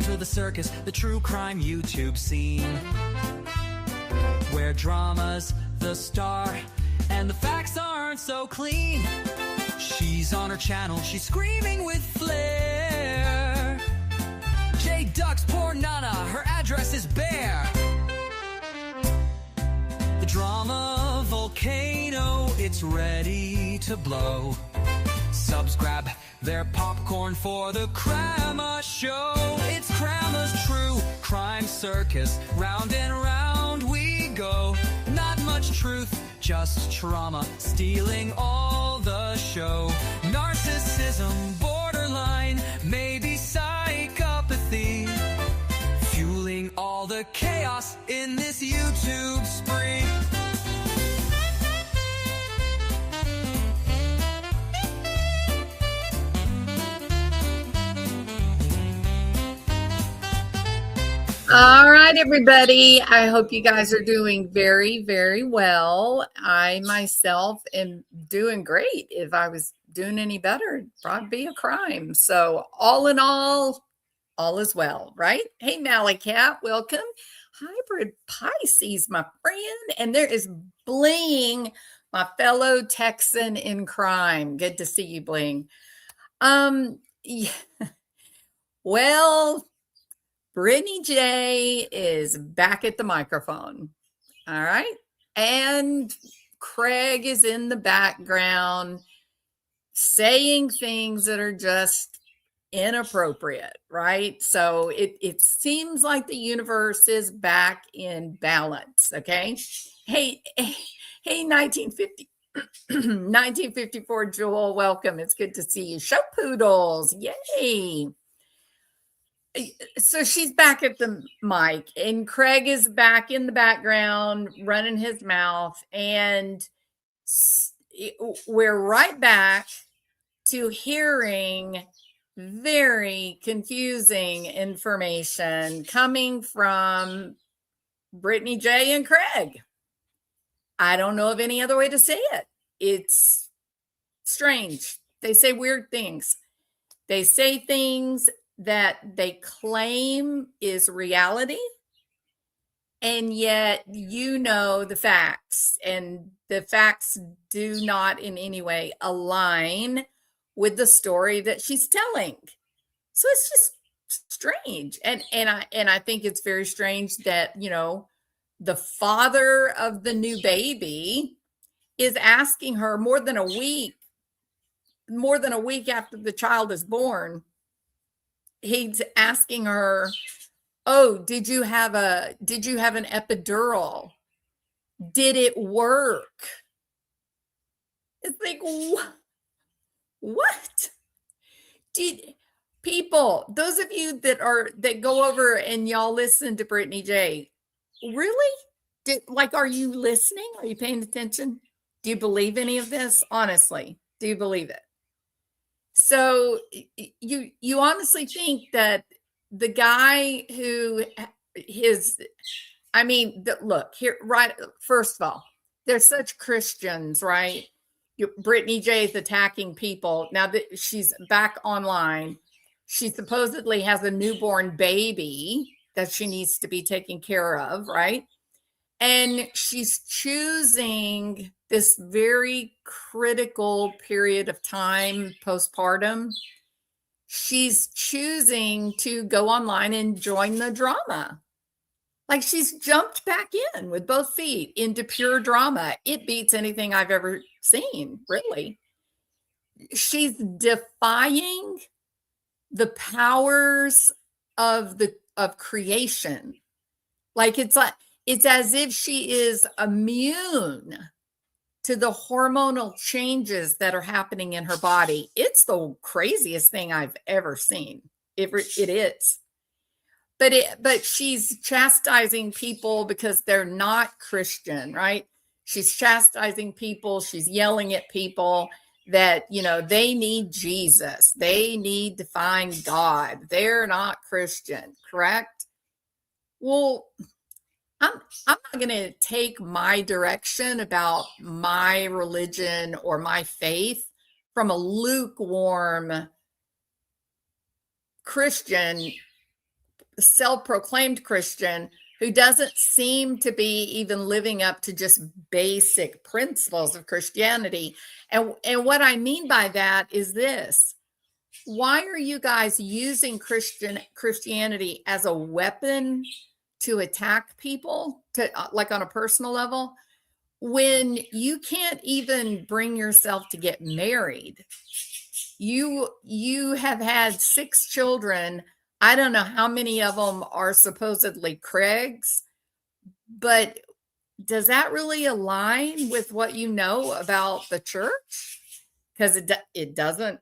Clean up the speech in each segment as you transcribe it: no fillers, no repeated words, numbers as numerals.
Welcome to the circus, the true crime YouTube scene, where drama's the star and the facts aren't so clean. She's on her channel, she's screaming with flair. J Ducks, poor Nana, her address is bare. The drama volcano, it's ready to blow. Subs grab their popcorn for the Crama Show. It's Crama's true crime circus. Round and round we go. Not much truth, just trauma, stealing all the show. Narcissism, borderline, maybe psychopathy, fueling all the chaos in this YouTube spree. All right, everybody. I hope you guys are doing very, very well. I myself am doing great. If I was doing any better, it'd probably be a crime. So all in all is well, right? Hey, Malakat, welcome. Hybrid Pisces, my friend. And there is Bling, my fellow Texan in crime. Good to see you, Bling. Yeah. Well, Brittney J is back at the microphone. All right. And Craig is in the background saying things that are just inappropriate, right? So it seems like the universe is back in balance. Okay. Hey, 1950. 1954 Jewel, welcome. It's good to see you. Show Poodles. Yay. So she's back at the mic and Craig is back in the background running his mouth, and we're right back to hearing very confusing information coming from Brittney J and Craig. I don't know of any other way to say it. It's strange. They say weird things. They say things that they claim is reality, and yet you know the facts, and the facts do not in any way align with the story that she's telling. So it's just strange, and I think it's very strange that, you know, the father of the new baby is asking her more than a week after the child is born. He's asking her, "Oh, did you have an epidural? Did it work?" It's like, what? Did people, those of you that go over and y'all listen to Brittney J, really? Are you listening? Are you paying attention? Do you believe any of this? Honestly, do you believe it? So you honestly think that the guy who look here, right? First of all, they're such Christians, right? Brittney J is attacking people. Now that she's back online, she supposedly has a newborn baby that she needs to be taken care of, right? And she's choosing this very critical period of time postpartum. She's choosing to go online and join the drama. Like, she's jumped back in with both feet into pure drama. It beats anything I've ever seen, really. She's defying the powers of creation. It's as if she is immune to the hormonal changes that are happening in her body. It's the craziest thing I've ever seen. It is. But she's chastising people because they're not Christian, right? She's chastising people. She's yelling at people that, you know, they need Jesus. They need to find God. They're not Christian, correct? Well, I'm not going to take my direction about my religion or my faith from a lukewarm Christian self-proclaimed Christian who doesn't seem to be even living up to just basic principles of Christianity. And what I mean by that is this: why are you guys using Christianity as a weapon to attack people, to like on a personal level, when you can't even bring yourself to get married? You have had 6 children. I don't know how many of them are supposedly Craig's, but does that really align with what you know about the church? Because it doesn't,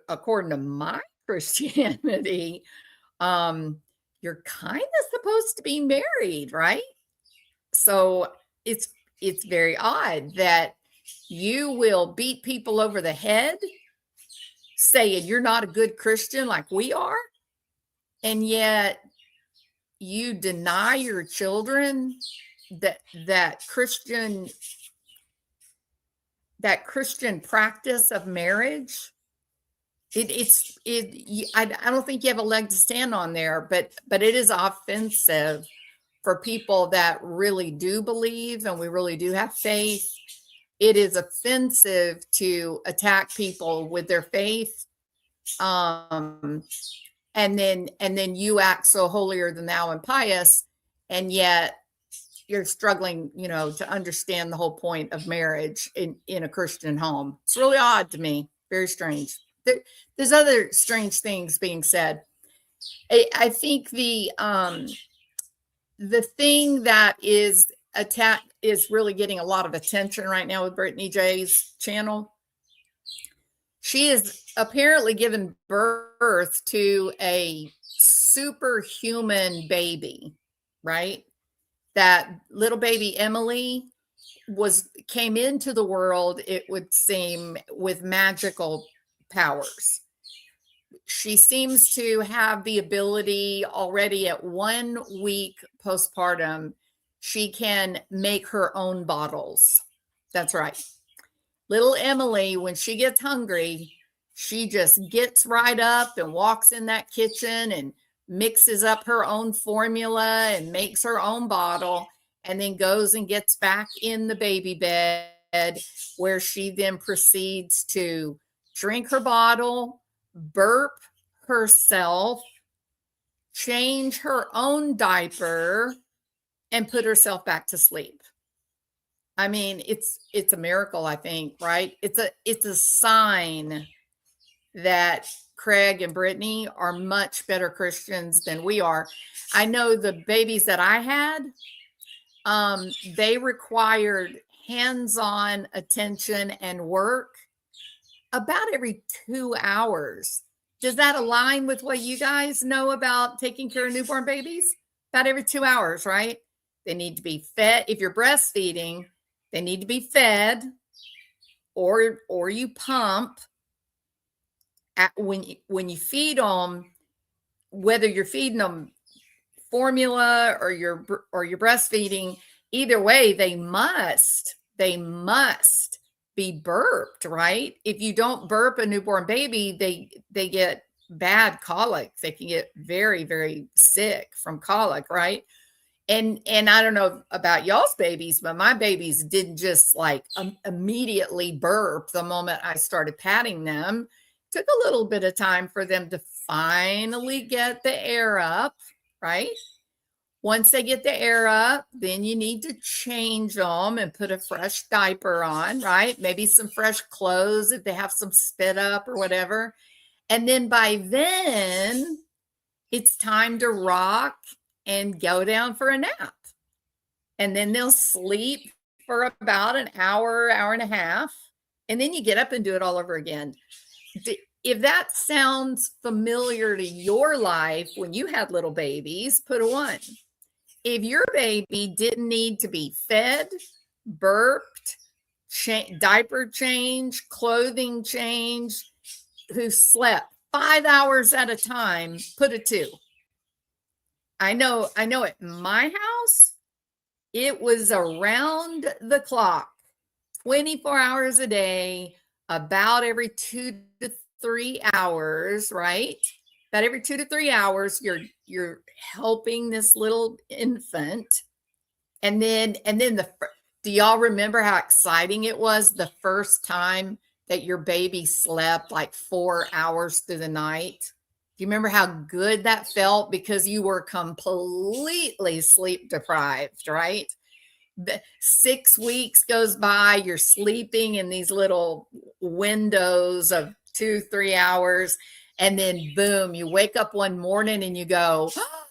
according to my Christianity. You're kind of supposed to be married, right? So it's very odd that you will beat people over the head saying you're not a good Christian like we are, and yet you deny your children that Christian practice of marriage. I don't think you have a leg to stand on there, but it is offensive for people that really do believe and we really do have faith. It is offensive to attack people with their faith. And then you act so holier than thou and pious, and yet you're struggling, to understand the whole point of marriage in a Christian home. It's really odd to me. Very strange. There's other strange things being said. I think the thing that is really getting a lot of attention right now with Brittney J's channel. She is apparently given birth to a superhuman baby, right? That little baby Emily came into the world, it would seem, with magical powers. She seems to have the ability already at 1 week postpartum. She can make her own bottles. That's right. Little Emily, when she gets hungry, she just gets right up and walks in that kitchen and mixes up her own formula and makes her own bottle, and then goes and gets back in the baby bed, where she then proceeds to drink her bottle, burp herself, change her own diaper, and put herself back to sleep. I mean, it's a miracle, I think, right? It's a sign that Craig and Brittney are much better Christians than we are. I know the babies that I had, they required hands-on attention and work about every 2 hours. Does that align with what you guys know about taking care of newborn babies? About every 2 hours, right? They need to be fed. If you're breastfeeding, they need to be fed, or you pump. When you feed them, whether you're feeding them formula or you're breastfeeding, either way, they must be burped, right? If you don't burp a newborn baby, they get bad colic. They can get very, very sick from colic, right? And I don't know about y'all's babies, but my babies didn't just like immediately burp the moment I started patting them. It took a little bit of time for them to finally get the air up, right? Once they get the air up, then you need to change them and put a fresh diaper on, right? Maybe some fresh clothes if they have some spit up or whatever. And then by then, it's time to rock and go down for a nap. And then they'll sleep for about an hour, hour and a half. And then you get up and do it all over again. If that sounds familiar to your life when you had little babies, put a 1. If your baby didn't need to be fed, burped, diaper change, clothing change, who slept 5 hours at a time, put a 2. I know at my house, it was around the clock, 24 hours a day, about every 2 to 3 hours, right? About every 2 to 3 hours, you're helping this little infant. And then do y'all remember how exciting it was the first time that your baby slept like 4 hours through the night? Do you remember how good that felt? Because you were completely sleep deprived, right? 6 weeks goes by, you're sleeping in these little windows of 2-3 hours, and then boom, you wake up one morning and you go, oh,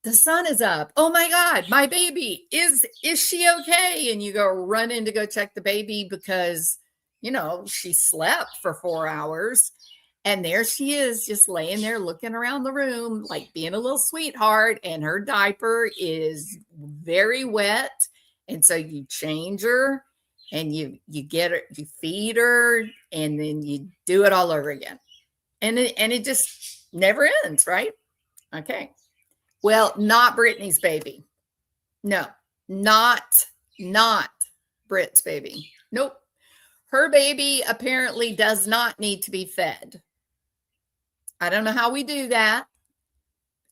the sun is up. Oh my God, my baby, is she okay? And you go run in to go check the baby because, she slept for 4 hours. And there she is, just laying there looking around the room, like being a little sweetheart. And her diaper is very wet. And so you change her and you get her, you feed her, and then you do it all over again. And it just never ends, right? Okay. Well, not Brittney's baby. No, not Britt's baby. Nope. Her baby apparently does not need to be fed. I don't know how we do that.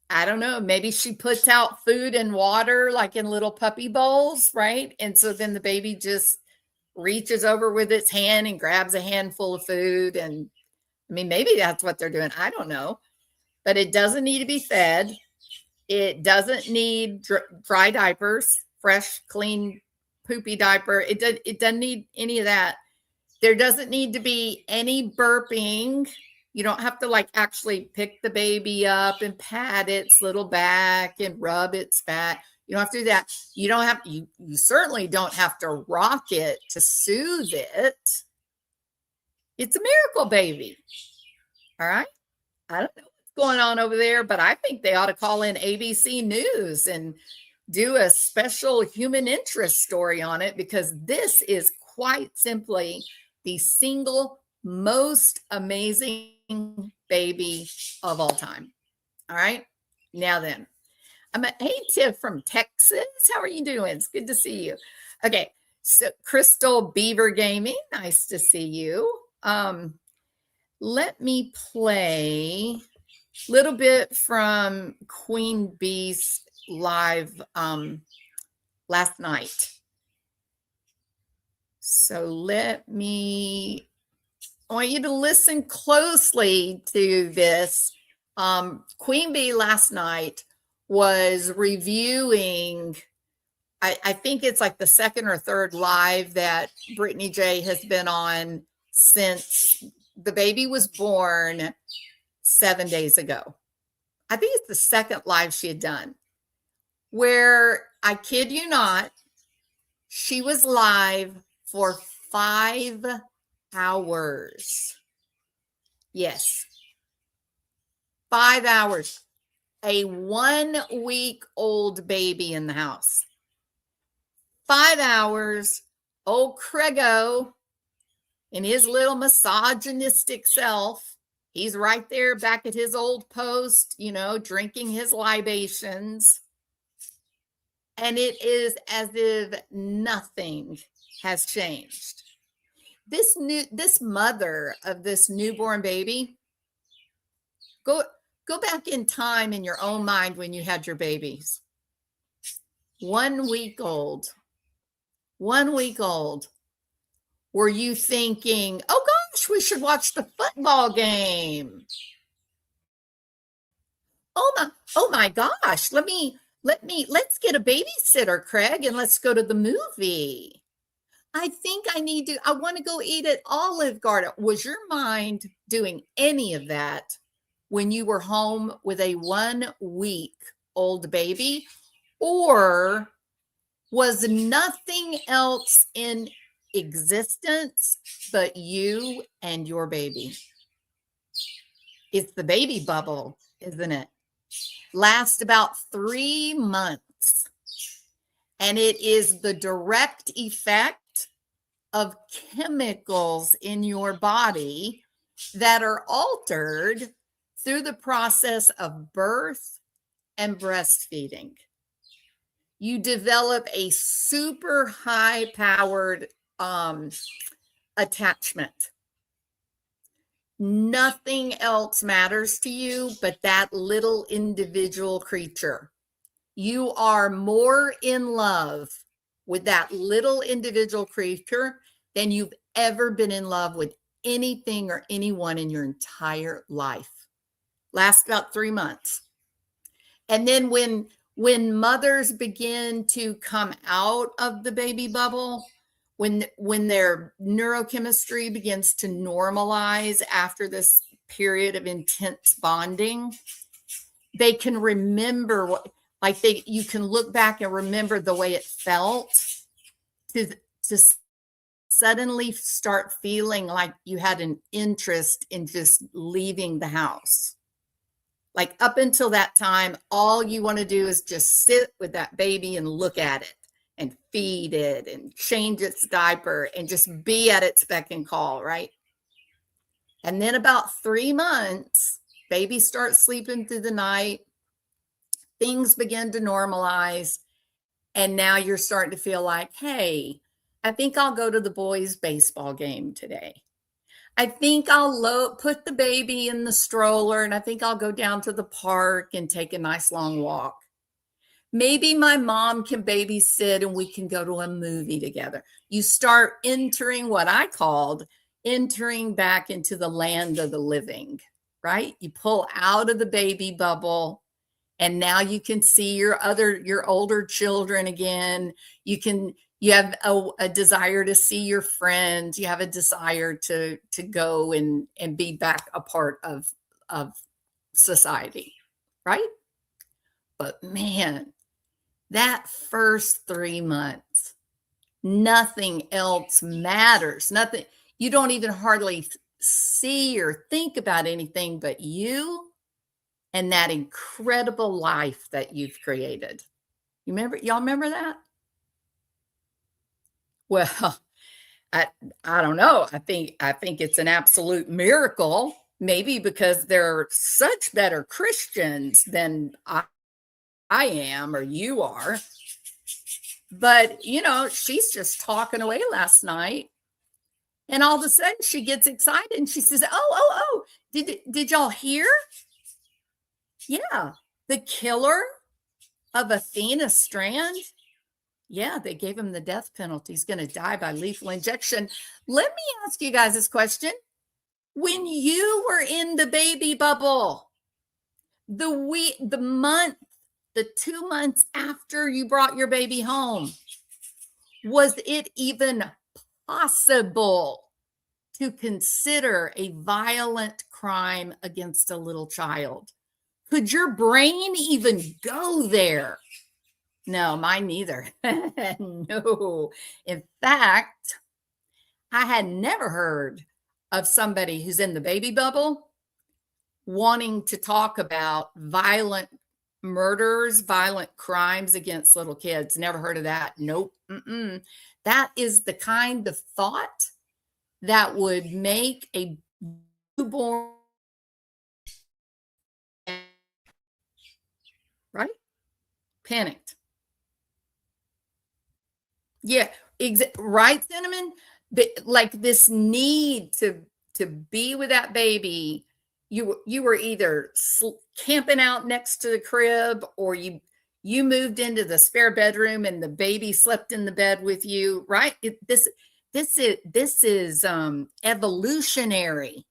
I don't know. Maybe she puts out food and water like in little puppy bowls, right? And so then the baby just reaches over with its hand and grabs a handful of food. And I mean, maybe that's what they're doing. I don't know. But it doesn't need to be fed. It doesn't need dry diapers, fresh, clean, poopy diaper. It doesn't need any of that. There doesn't need to be any burping. You don't have to like actually pick the baby up and pat its little back and rub its back. You don't have to do that. You certainly don't have to rock it to soothe it. It's a miracle baby. All right. I don't know what's going on over there, but I think they ought to call in ABC News and do a special human interest story on it, because this is quite simply the single most amazing baby of all time. All right. Now then, hey, Tiff from Texas. How are you doing? It's good to see you. Okay. So Crystal Beaver Gaming. Nice to see you. Let me play a little bit from Queen Bee's live last night. So I want you to listen closely to this. Queen Bee last night was reviewing, I think it's like the second or third live that Brittney J has been on since the baby was born 7 days ago. I think it's the second live she had done, where, I kid you not, she was live for 5 hours. Yes. 5 hours. A 1-week-old baby in the house. 5 hours. Old Craigo in his little misogynistic self. He's right there back at his old post, drinking his libations. And it is as if nothing has changed. This mother of this newborn baby, go back in time in your own mind when you had your babies. 1 week old. 1 week old. Were you thinking, oh gosh, we should watch the football game? Oh my gosh, let's get a babysitter, Craig, and let's go to the movie. I think I want to go eat at Olive Garden. Was your mind doing any of that when you were home with a 1-week-old baby? Or was nothing else in existence but you and your baby? It's the baby bubble, isn't it? Lasts about 3 months. And it is the direct effect of chemicals in your body that are altered through the process of birth and breastfeeding. You develop a super high-powered attachment. Nothing else matters to you but that little individual creature. You are more in love with that little individual creature than you've ever been in love with anything or anyone in your entire life. Lasts about 3 months. And then when mothers begin to come out of the baby bubble, when their neurochemistry begins to normalize after this period of intense bonding, they can remember you can look back and remember the way it felt to suddenly start feeling like you had an interest in just leaving the house. Like up until that time, all you want to do is just sit with that baby and look at it and feed it and change its diaper and just be at its beck and call, right? And then about 3 months, baby starts sleeping through the night. Things begin to normalize. And now you're starting to feel like, hey, I think I'll go to the boys' baseball game today. I think I'll put the baby in the stroller and I think I'll go down to the park and take a nice long walk. Maybe my mom can babysit and we can go to a movie together. You start entering what I called entering back into the land of the living, right? You pull out of the baby bubble and now you can see your older children again. You have a desire to see your friends. You have a desire to go and be back a part of society, right? But man, that first 3 months, nothing else matters. Nothing. You don't even hardly see or think about anything but you and that incredible life that you've created. Y'all remember that? Well, I don't know. I think it's an absolute miracle, maybe because they're such better Christians than I am or you are. But, she's just talking away last night. And all of a sudden she gets excited and she says, oh, did y'all hear? Yeah, the killer of Athena Strand. Yeah, they gave him the death penalty. He's going to die by lethal injection. Let me ask you guys this question. When you were in the baby bubble, the 2 months after you brought your baby home, was it even possible to consider a violent crime against a little child? Could your brain even go there? No, mine neither. No. In fact, I had never heard of somebody who's in the baby bubble wanting to talk about violent murders, violent crimes against little kids. Never heard of that. Nope. That is the kind of thought that would make a newborn, right? Panicked. Yeah, right, Cinnamon? Like this need to be with that baby. You were either camping out next to the crib or you moved into the spare bedroom and the baby slept in the bed with you, right? This is evolutionary.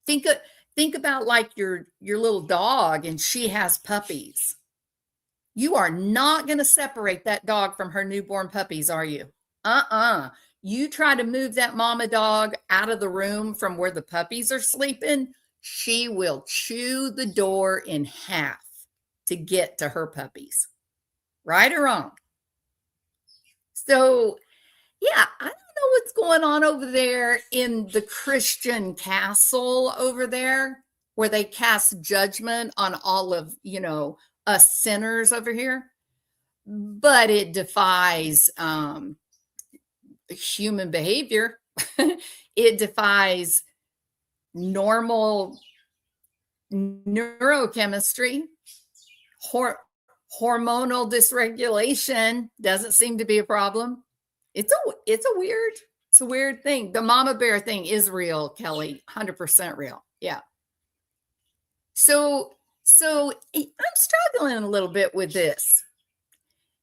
Think about like your little dog and she has puppies. You are not going to separate that dog from her newborn puppies, are you? You try to move that mama dog out of the room from where the puppies are sleeping, she will chew the door in half to get to her puppies. Right or wrong? So, yeah, I don't know what's going on over there in the Christian castle over there, where they cast judgment on all of, us sinners over here. But it defies human behavior. It defies normal neurochemistry. Hormonal dysregulation doesn't seem to be a problem. It's a weird It's a weird thing. The mama bear thing is real, Kelly. 100% real. Yeah. So I'm struggling a little bit with this.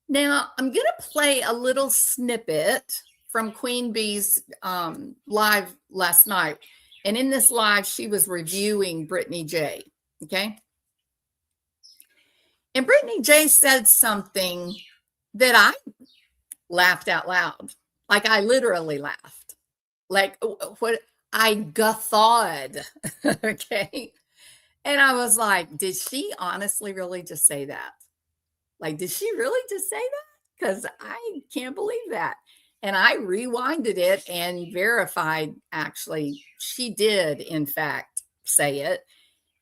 Now, I'm going to play a little snippet from Queen Bee's live last night. And in this live, she was reviewing Brittney J. Okay. And Brittney J said something that I laughed out loud. Like, I literally laughed. Like, what I guffawed. Okay. And I was like, did she honestly really just say that? Like, did she really just say that? Because I can't believe that. And I rewinded it and verified, actually, she did, in fact, say it.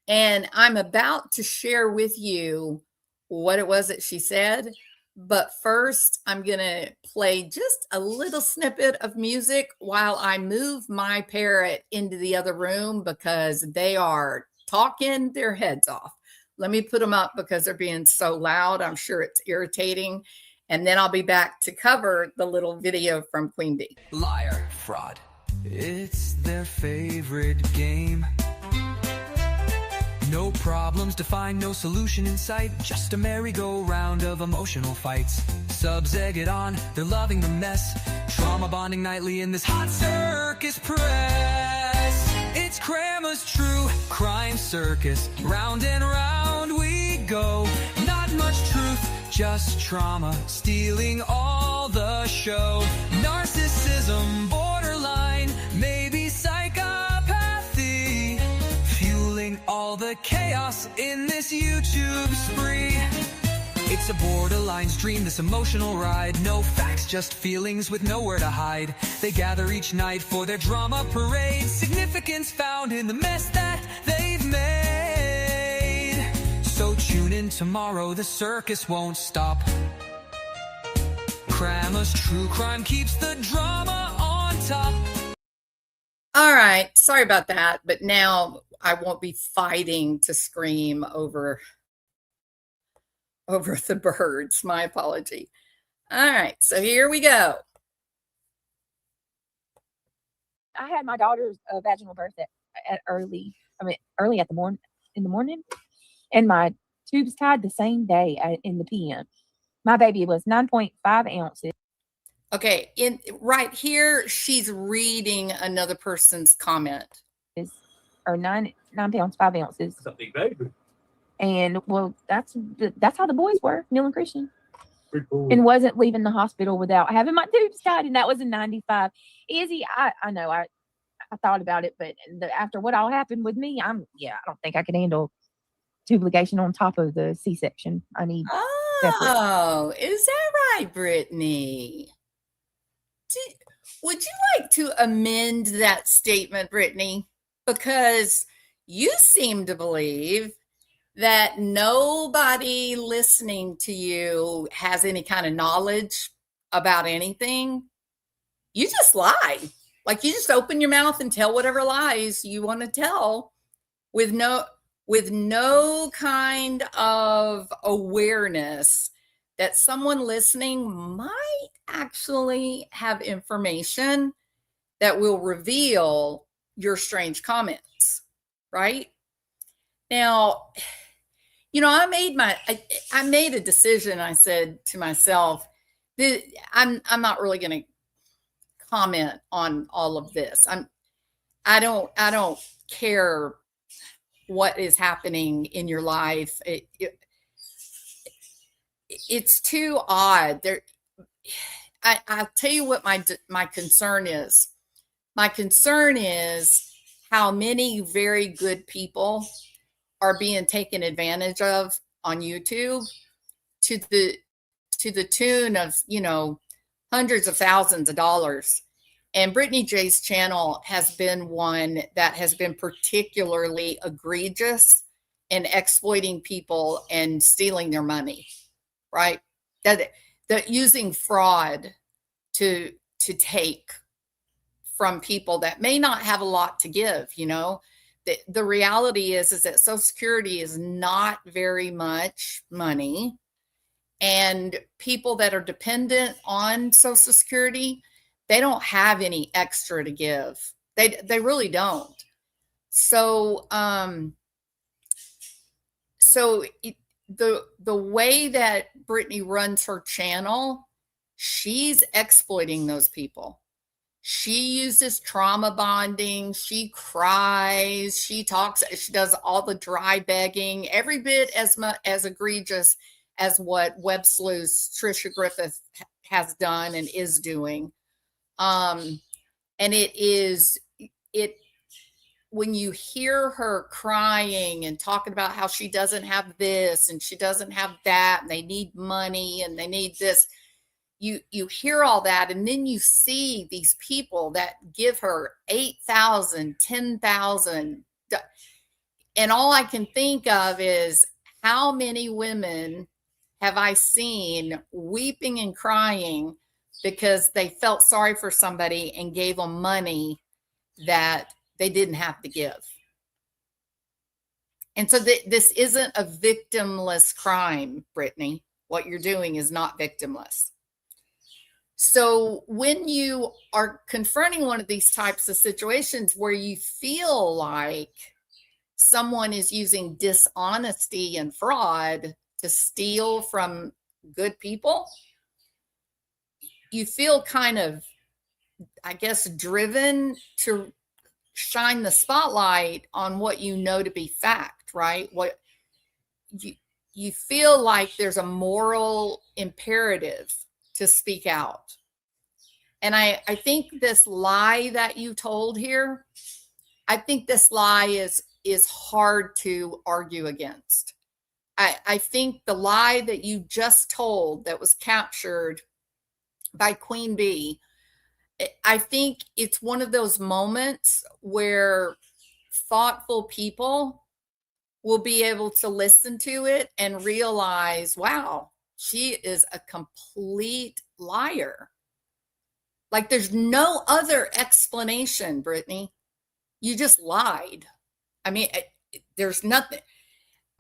And I'm about to share with you what it was that she said. But first, I'm going to play just a little snippet of music while I move my parrot into the other room because they are talking their heads off. Let me put them up because they're being so loud. I'm sure it's irritating. And then I'll be back to cover the little video from Queen Bee. Liar, fraud. It's their favorite game. No problems to find, no solution in sight. Just a merry-go-round of emotional fights. Subs egg it on, they're loving the mess. Trauma bonding nightly in this hot circus press. It's Grandma's true crime circus. Round and round we go. Not much truth, just trauma. Stealing all the show. Narcissism, borderline, maybe psychopathy. Fueling all the chaos in this YouTube spree. It's a borderline's dream, this emotional ride. No facts, just feelings with nowhere to hide. They gather each night for their drama parade. Significance found in the mess that they've made. So tune in tomorrow, the circus won't stop. Grandma's true crime keeps the drama on top. All right, sorry about that, but now I won't be fighting to scream over the birds. My apology. All right, so here we go. I had my daughter's vaginal birth at early in the morning, and my tubes tied the same day in the PM. My baby was 9.5 ounces. Okay, in right here, she's reading another person's comment. Or 9 pounds 5 ounces. That's a big baby. And well, that's how the boys were, Neil and Christian. Pretty cool. And wasn't leaving the hospital without having my tubes tied, and that was in 95. Izzy, I know I thought about it, but after what all happened with me, I don't think I could handle tube ligation on top of the C-section. I need separate. Is that right, Brittney? Would you like to amend that statement, Brittney? Because you seem to believe that nobody listening to you has any kind of knowledge about anything. You just lie. Like, you just open your mouth and tell whatever lies you want to tell with no kind of awareness that someone listening might actually have information that will reveal your strange comments, right? Now, I made a decision. I said to myself, I'm not really going to comment on all of this. I don't care what is happening in your life. It's too odd. I'll tell you what my concern is. My concern is how many very good people are being taken advantage of on YouTube to the tune of, hundreds of thousands of dollars. And Brittney J's channel has been one that has been particularly egregious in exploiting people and stealing their money, right? That using fraud to take from people that may not have a lot to give. The reality is that Social Security is not very much money, and people that are dependent on Social Security, they don't have any extra to give. They really don't. So the way that Brittney runs her channel, she's exploiting those people. She uses trauma bonding. She cries. She talks. She does all the dry begging, every bit as egregious as what Web Sleuth's Trisha Griffith has done and is doing. And when you hear her crying and talking about how she doesn't have this and she doesn't have that, and they need money and they need this, you hear all that, and then you see these people that give her $8,000, $10,000, and all I can think of is how many women have I seen weeping and crying because they felt sorry for somebody and gave them money that they didn't have to give. And so this isn't a victimless crime, Brittney. What you're doing is not victimless. So when you are confronting one of these types of situations where you feel like someone is using dishonesty and fraud to steal from good people, you feel kind of, I guess, driven to shine the spotlight on what you know to be fact, right? What you feel like there's a moral imperative to speak out. And I think this lie that you told here, I think this lie is hard to argue against. I think the lie that you just told that was captured by Queen Bee, I think it's one of those moments where thoughtful people will be able to listen to it and realize, wow, she is a complete liar. Like there's no other explanation, Brittney. You just lied. I mean, there's nothing.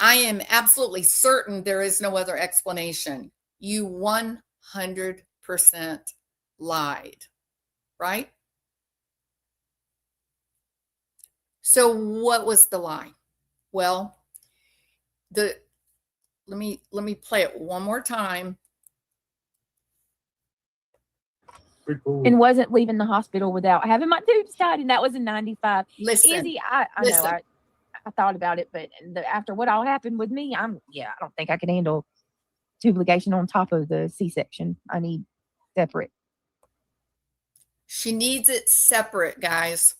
I am absolutely certain there is no other explanation. You 100% lied, right? So what was the lie? Well, let me play it one more time. And wasn't leaving the hospital without having my tubes tied, and that was in 95. Listen, Izzy, I know I thought about it, but after what all happened with me, I don't think I can handle tube ligation on top of the C-section. I need separate. She needs it separate, guys.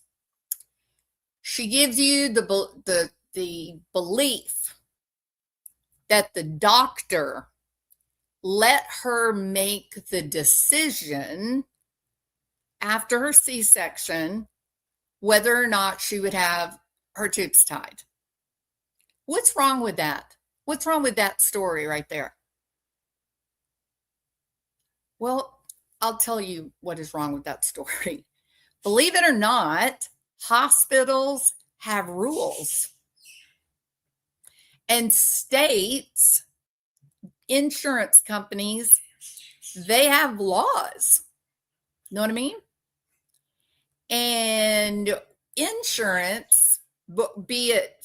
She gives you the belief that the doctor let her make the decision after her C-section whether or not she would have her tubes tied. What's wrong with that? What's wrong with that story right there? Well, I'll tell you what is wrong with that story. Believe it or not, hospitals have rules. And states, insurance companies, they have laws. You know what I mean? And insurance, be it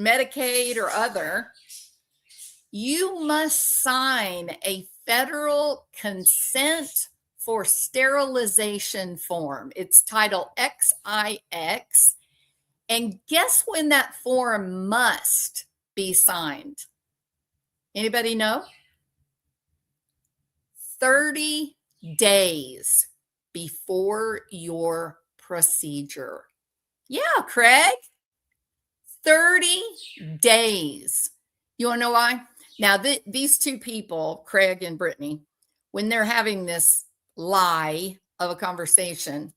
Medicaid or other, you must sign a federal consent for sterilization form. It's title XIX. And guess when that form must be signed? Anybody know? 30 days before your procedure. Yeah, Craig. 30 days. You want to know why? Now, these two people, Craig and Brittney, when they're having this lie of a conversation,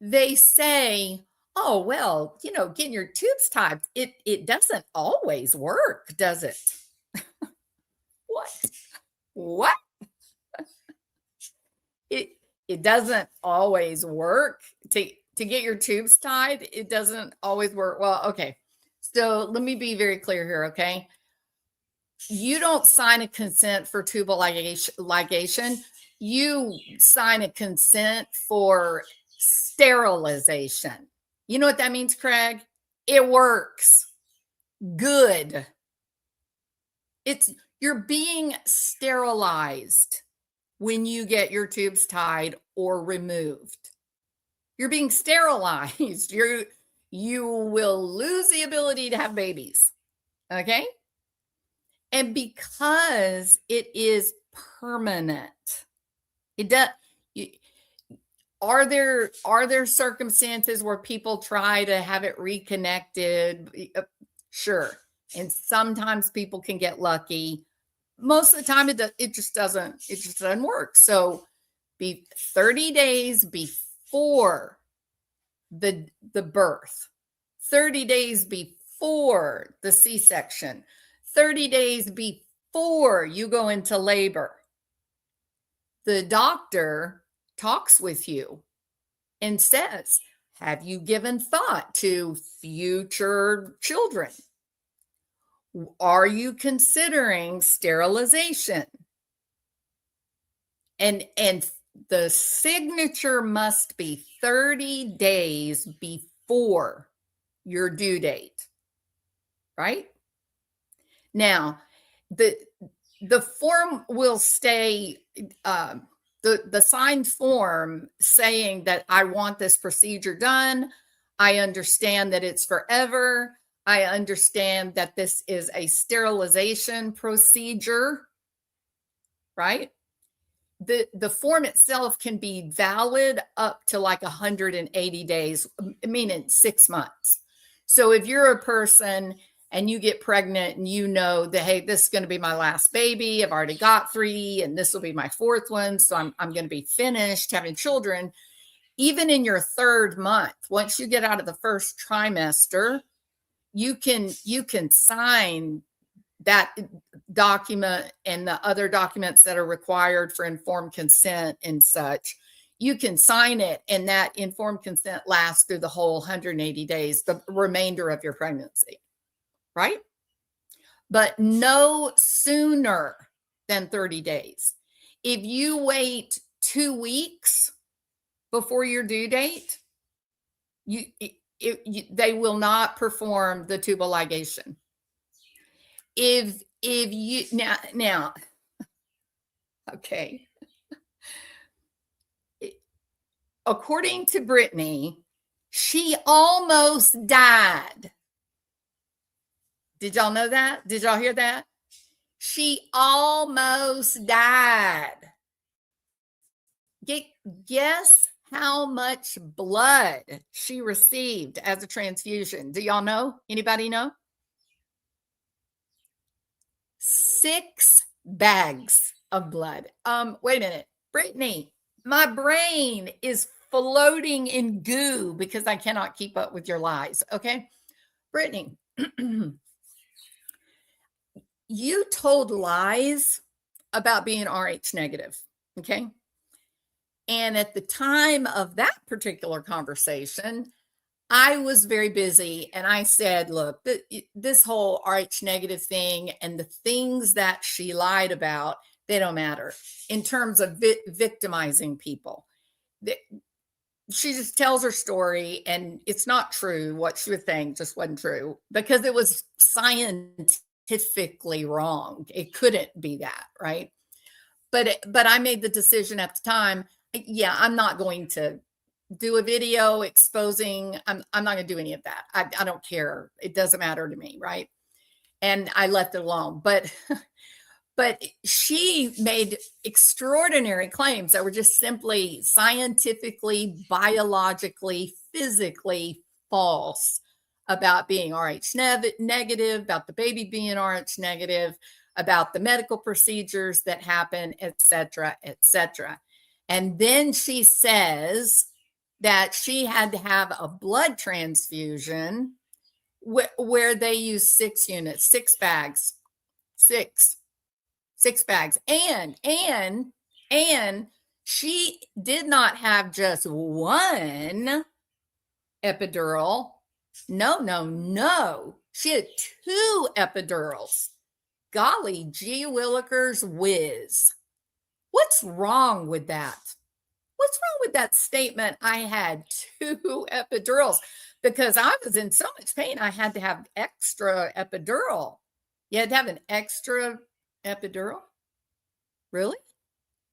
they say, oh, well, getting your tubes tied, it doesn't always work, does it? What? It doesn't always work to get your tubes tied. It doesn't always work. Well, okay. So let me be very clear here, okay? You don't sign a consent for tubal ligation. you sign a consent for sterilization. You know what that means, Craig? It works. Good. You're being sterilized when you get your tubes tied or removed. You're being sterilized. You will lose the ability to have babies. Okay? And because it is permanent, it does. Are there circumstances where people try to have it reconnected? Sure. And sometimes people can get lucky. Most of the time it just doesn't work. So be 30 days before the birth, 30 days before the C-section, 30 days before you go into labor, the doctor talks with you and says, have you given thought to future children? Are you considering sterilization? And the signature must be 30 days before your due date, right? Now, the form will stay, the signed form saying that I want this procedure done. I understand that it's forever. I understand that this is a sterilization procedure, right? The form itself can be valid up to like 180 days, meaning 6 months. So if you're a person and you get pregnant and you know that, hey, this is going to be my last baby, I've already got 3 and this will be my 4th one, so I'm going to be finished having children. Even in your 3rd month, once you get out of the first trimester, you can sign that document and the other documents that are required for informed consent and such. You can sign it, and that informed consent lasts through the whole 180 days, the remainder of your pregnancy, right? But no sooner than 30 days. If you wait 2 weeks before your due date, they will not perform the tubal ligation. If you now, okay. According to Brittney, she almost died. Did y'all know that? Did y'all hear that? She almost died. Guess how much blood she received as a transfusion? Do y'all know? Anybody know? 6 bags of blood. Wait a minute. Brittney, my brain is floating in goo because I cannot keep up with your lies. Okay. Brittney, you told lies about being Rh negative. Okay. And at the time of that particular conversation, I was very busy and I said, look, this whole Rh negative thing and the things that she lied about, they don't matter in terms of victimizing people. She just tells her story and it's not true. What she was saying just wasn't true because it was scientifically wrong. It couldn't be that, right? But I made the decision at the time, yeah, I'm not going to do a video exposing, I'm not going to do any of that. I don't care. It doesn't matter to me, right? And I left it alone. But she made extraordinary claims that were just simply scientifically, biologically, physically false about being Rh negative, about the baby being Rh negative, about the medical procedures that happen, et cetera, et cetera. And then she says that she had to have a blood transfusion where they use 6 units, 6 bags, 6 bags. And she did not have just 1 epidural. No. She had 2 epidurals. Golly gee willikers whiz. What's wrong with that? What's wrong with that statement? I had 2 epidurals because I was in so much pain. I had to have extra epidural. You had to have an extra epidural? Really?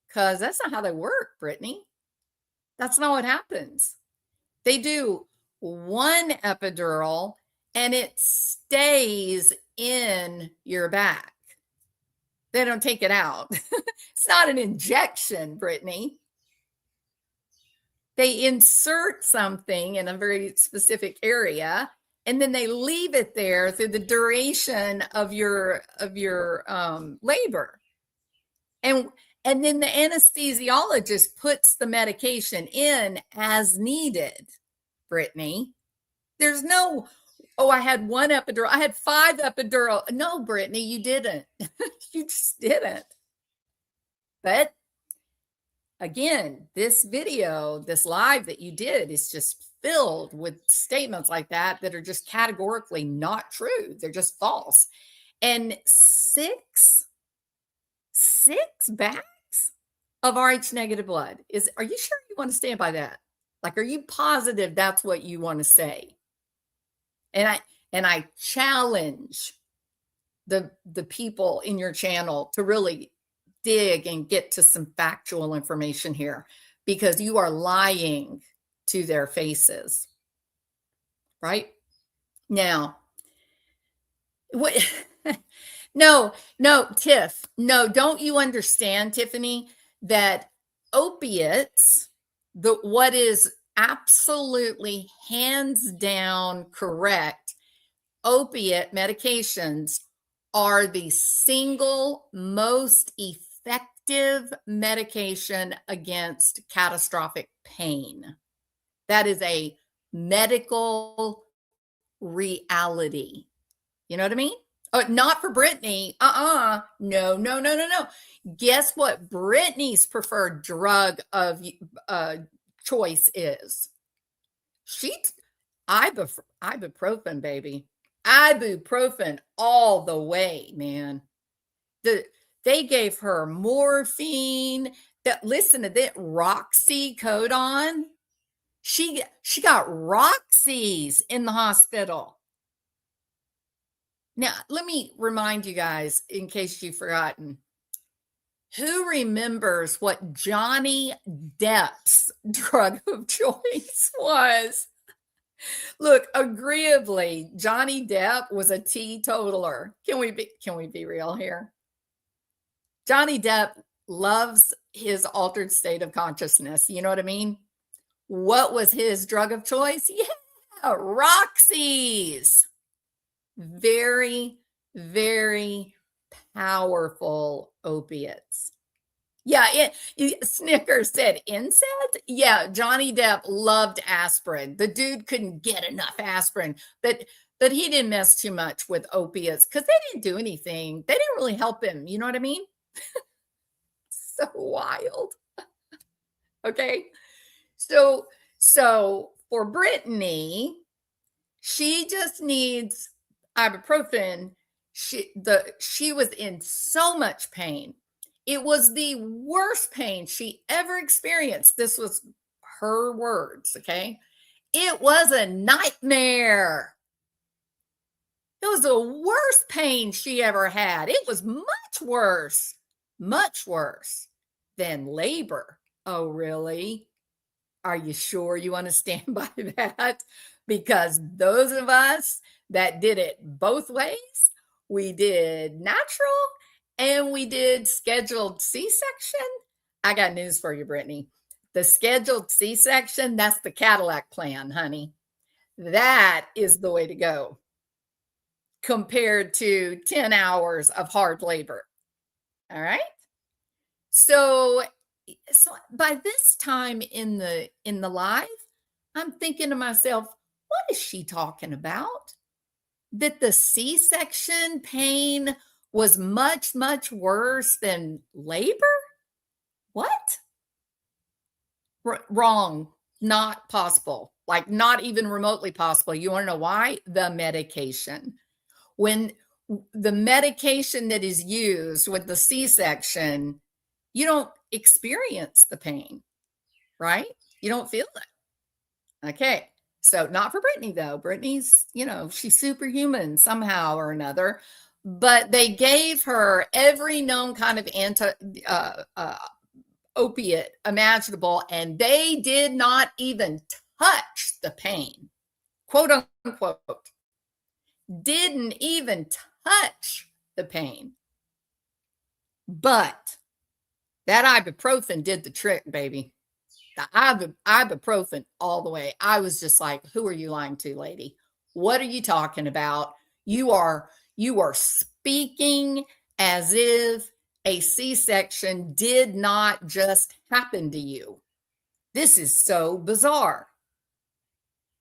Because that's not how they work, Brittney. That's not what happens. They do 1 epidural and it stays in your back. They don't take it out. It's not an injection, Brittney. They insert something in a very specific area, and then they leave it there through the duration of your labor. And then the anesthesiologist puts the medication in as needed, Brittney. There's no, oh, I had 1 epidural. I had 5 epidural. No, Brittney, you didn't. You just didn't. But again, this video, this live that you did is just filled with statements like that are just categorically not true. They're just false. And 6 bags of Rh negative blood are you sure you want to stand by that? Like, are you positive that's what you want to say? And I challenge the people in your channel to really dig and get to some factual information here, because you are lying to their faces. Right? Now, what? No, Tiff. No, don't you understand, Tiffany, that opiates, what is absolutely hands down correct, opiate medications are the single most effective medication against catastrophic pain. That is a medical reality. You know what I mean? Oh, not for Brittney. No. Guess what Brittney's preferred drug of choice is? Ibuprofen, baby. Ibuprofen all the way, man. They gave her morphine. Listen to that Roxycodone. She got Roxy's in the hospital. Now, let me remind you guys, in case you've forgotten, who remembers what Johnny Depp's drug of choice was? Look, agreeably, Johnny Depp was a teetotaler. Can we be real here? Johnny Depp loves his altered state of consciousness. You know what I mean? What was his drug of choice? Yeah, Roxy's. Very, very powerful opiates. Yeah, Snickers said NSAID. Yeah, Johnny Depp loved aspirin. The dude couldn't get enough aspirin, but he didn't mess too much with opiates because they didn't do anything. They didn't really help him. You know what I mean? So wild. Okay, so for Brittney, she just needs ibuprofen. She was in so much pain. It was the worst pain she ever experienced. This was her words, okay? It was a nightmare. It was the worst pain she ever had. It was much worse than labor. Oh, really? Are you sure you want to stand by that? Because those of us that did it both ways, we did natural and we did scheduled C-section. I got news for you, Brittney. The scheduled C-section, that's the Cadillac plan, honey. That is the way to go compared to 10 hours of hard labor. All right? So by this time in the live, I'm thinking to myself, what is she talking about? That the C-section pain was much, much worse than labor? What? Wrong. Not possible. Like, not even remotely possible. You want to know why? The medication. When the medication that is used with the C-section, experience the pain, right? You don't feel it. Okay. So not for Brittney though. Brittney's, she's superhuman somehow or another. But they gave her every known kind of opiate imaginable, and they did not even touch the pain, quote unquote. Didn't even touch the pain. But that ibuprofen did the trick, baby. The ibuprofen all the way. I was just like, who are you lying to, lady? What are you talking about? You are speaking as if a C-section did not just happen to you. This is so bizarre.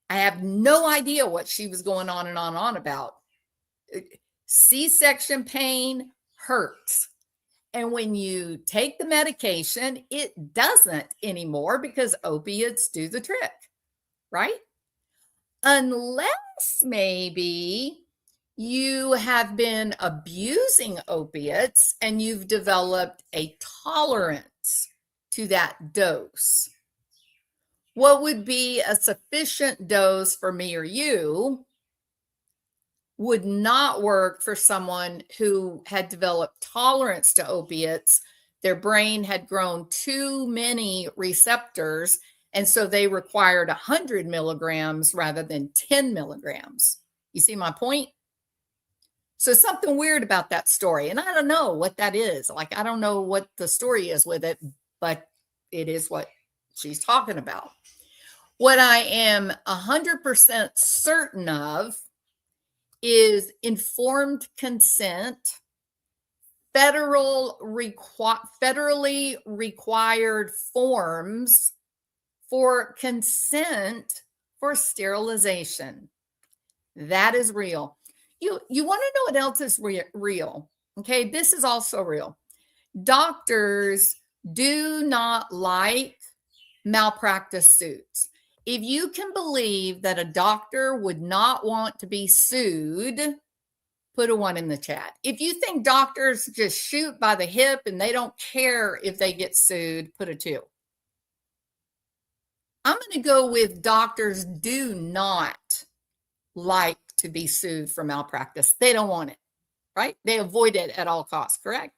I have no idea what she was going on and on about. C-section pain hurts. And when you take the medication, it doesn't anymore because opiates do the trick, right? Unless maybe you have been abusing opiates and you've developed a tolerance to that dose. What would be a sufficient dose for me or you would not work for someone who had developed tolerance to opiates. Their brain had grown too many receptors, and so they required 100 milligrams rather than 10 milligrams. You see my point? So something weird about that story, and I don't know what that is. Like, I don't know what the story is with it, but it is what she's talking about. What I am 100% certain of is informed consent, federally required forms for consent for sterilization. That is real. You want to know what else is real? Okay, this is also real. Doctors do not like malpractice suits. If you can believe that a doctor would not want to be sued, put a 1 in the chat. If you think doctors just shoot by the hip and they don't care if they get sued, put a 2. I'm going to go with doctors do not like to be sued for malpractice. They don't want it, right? They avoid it at all costs, correct?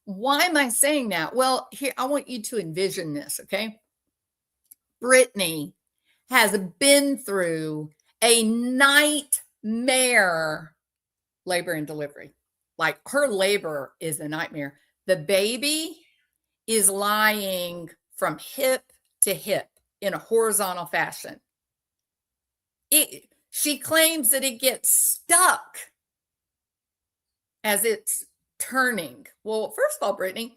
Why am I saying that? Well, here, I want you to envision this, okay? Brittney has been through a nightmare labor and delivery. Like, her labor is a nightmare. The baby is lying from hip to hip in a horizontal fashion. She claims that it gets stuck as it's turning. Well, first of all, Brittney,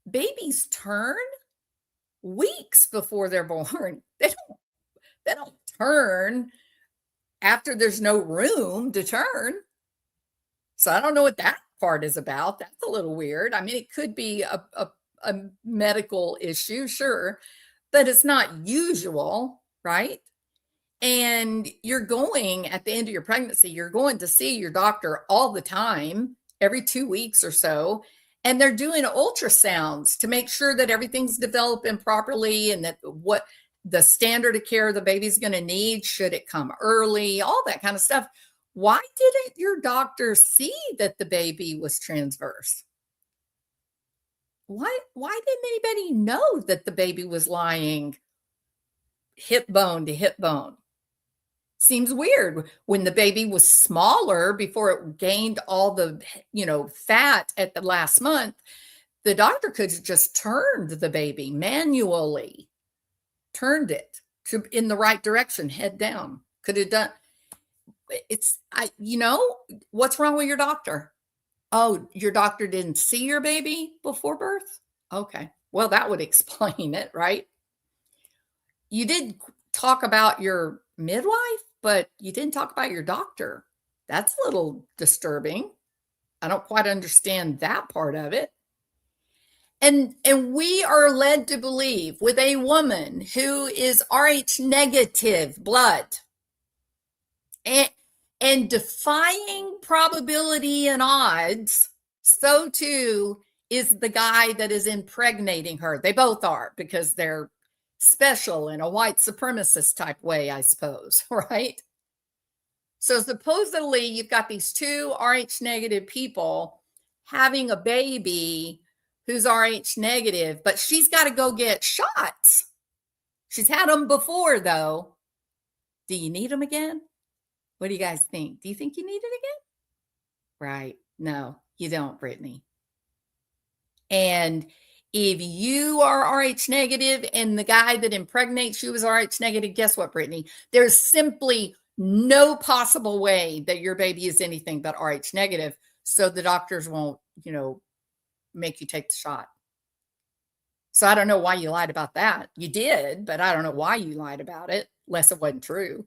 babies turn weeks before they're born. They don't turn after there's no room to turn. So I don't know what that part is about. That's a little weird. I mean, it could be a medical issue, sure, but it's not usual, right? And you're going at the end of your pregnancy, you're going to see your doctor all the time, every 2 weeks or so. And they're doing ultrasounds to make sure that everything's developing properly and that what the standard of care the baby's going to need, should it come early, all that kind of stuff. Why didn't your doctor see that the baby was transverse? Why didn't anybody know that the baby was lying hip bone to hip bone? Seems weird. When the baby was smaller, before it gained all the, fat at the last month, the doctor could have just turned the baby manually, turned it in the right direction, head down. Could have done. What's wrong with your doctor? Oh, your doctor didn't see your baby before birth? Okay. Well, that would explain it, right? You did talk about your midwife, but you didn't talk about your doctor. That's a little disturbing. I don't quite understand that part of it. And we are led to believe with a woman who is Rh negative blood and defying probability and odds, so too is the guy that is impregnating her. They both are, because they're special in a white supremacist type way, I suppose, right? So supposedly you've got these two Rh negative people having a baby who's Rh negative, but she's got to go get shots. She's had them before, though. Do you need them again? What do you guys think? Do you think you need it again? Right. No, you don't, Brittney. And if you are Rh negative and the guy that impregnates you is Rh negative, guess what, Brittney? There's simply no possible way that your baby is anything but Rh negative. So the doctors won't, make you take the shot. So I don't know why you lied about that. You did, but I don't know why you lied about it, unless it wasn't true.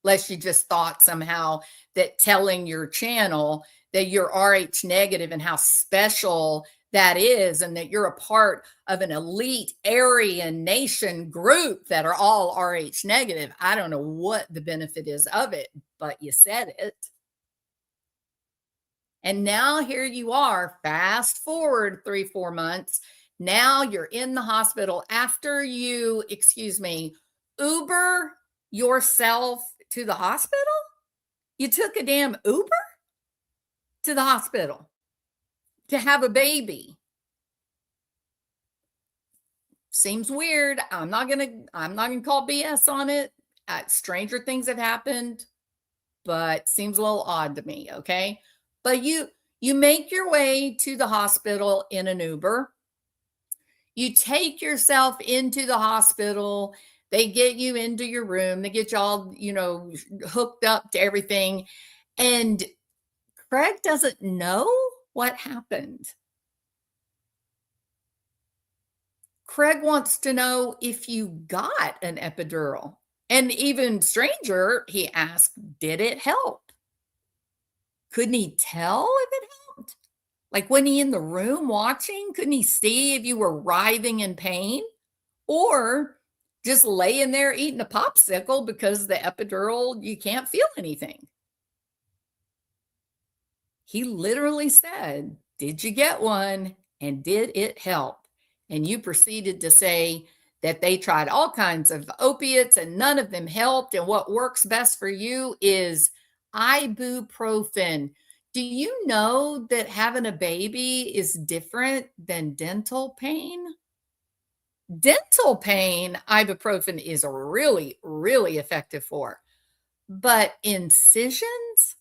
Unless you just thought somehow that telling your channel that you're Rh negative and how special that is, and that you're a part of an elite Aryan nation group that are all Rh negative. I don't know what the benefit is of it, but you said it. And now here you are, fast forward 3-4 months. Now you're in the hospital after you, Uber yourself to the hospital? You took a damn Uber to the hospital to have a baby. Seems weird. I'm not gonna call BS on it. Stranger things have happened, but seems a little odd to me. Okay, but you make your way to the hospital in an Uber. You take yourself into the hospital. They get you into your room. They get you all, hooked up to everything. And Craig doesn't know what happened. Craig wants to know if you got an epidural. And even stranger, he asked, did it help? Couldn't he tell if it helped? Like, when he in the room watching, couldn't he see if you were writhing in pain? Or just laying there eating a popsicle because the epidural, you can't feel anything. He literally said, did you get one? And did it help? And you proceeded to say that they tried all kinds of opiates and none of them helped. And what works best for you is ibuprofen. Do you know that having a baby is different than dental pain? Dental pain, ibuprofen is really, really effective for. But incisions,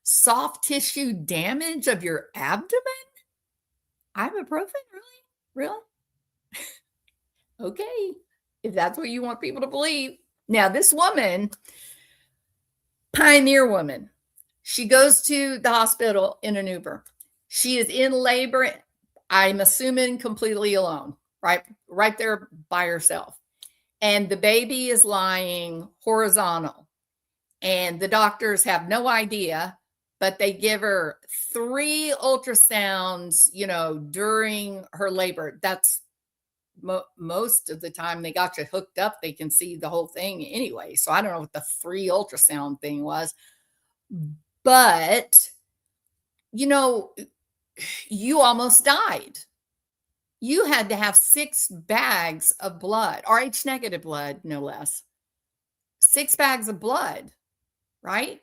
soft tissue damage of your abdomen, ibuprofen, really? Okay, if that's what you want people to believe. Now, this woman, pioneer woman, she goes to the hospital in an Uber. She is in labor, I'm assuming completely alone, right there by herself. And the baby is lying horizontal. And the doctors have no idea, but they give her 3 ultrasounds, during her labor. That's most of the time they got you hooked up. They can see the whole thing anyway. So I don't know what the 3 ultrasound thing was. But, you almost died. You had to have 6 bags of blood, Rh negative blood, no less. 6 bags of blood, right?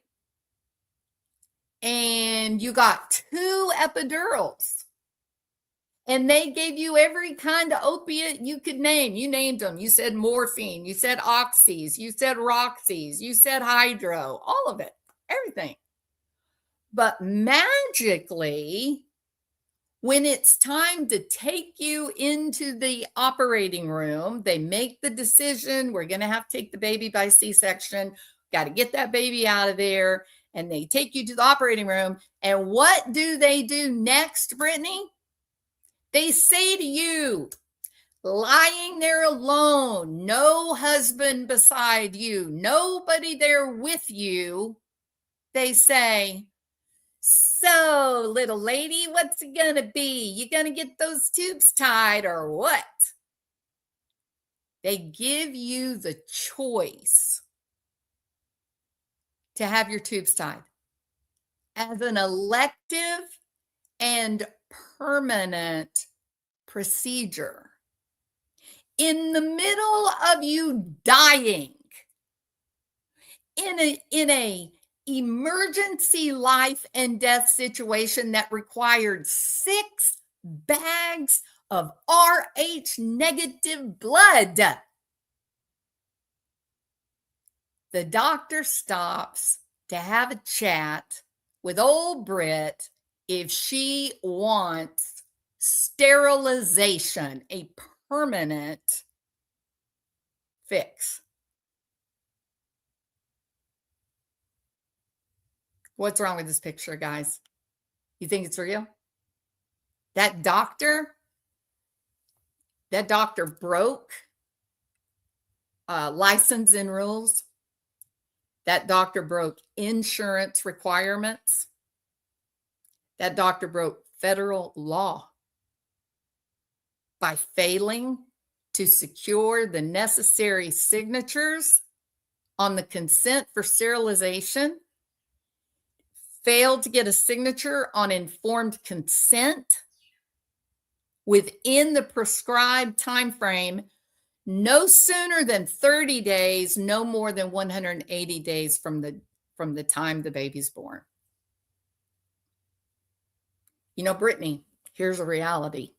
And you got 2 epidurals. And they gave you every kind of opiate you could name. You named them. You said morphine. You said oxys. You said roxys. You said hydro. All of it. Everything. But magically, when it's time to take you into the operating room, they make the decision, we're going to have to take the baby by C-section. Got to get that baby out of there. And they take you to the operating room. And what do they do next, Brittney? They say to you, lying there alone, no husband beside you, nobody there with you, they say, so, little lady, what's it gonna be? You gonna get those tubes tied or what? They give you the choice to have your tubes tied as an elective and permanent procedure. In the middle of you dying, in a emergency life and death situation that required 6 bags of RH negative blood, the doctor stops to have a chat with old Britt if she wants sterilization, a permanent fix. What's wrong with this picture, guys? You think it's real? That doctor broke license and rules. That doctor broke insurance requirements. That doctor broke federal law by failing to secure the necessary signatures on the consent for sterilization, failed to get a signature on informed consent within the prescribed time frame, no sooner than 30 days, no more than 180 days from the time the baby's born. You know, Brittney, here's a reality.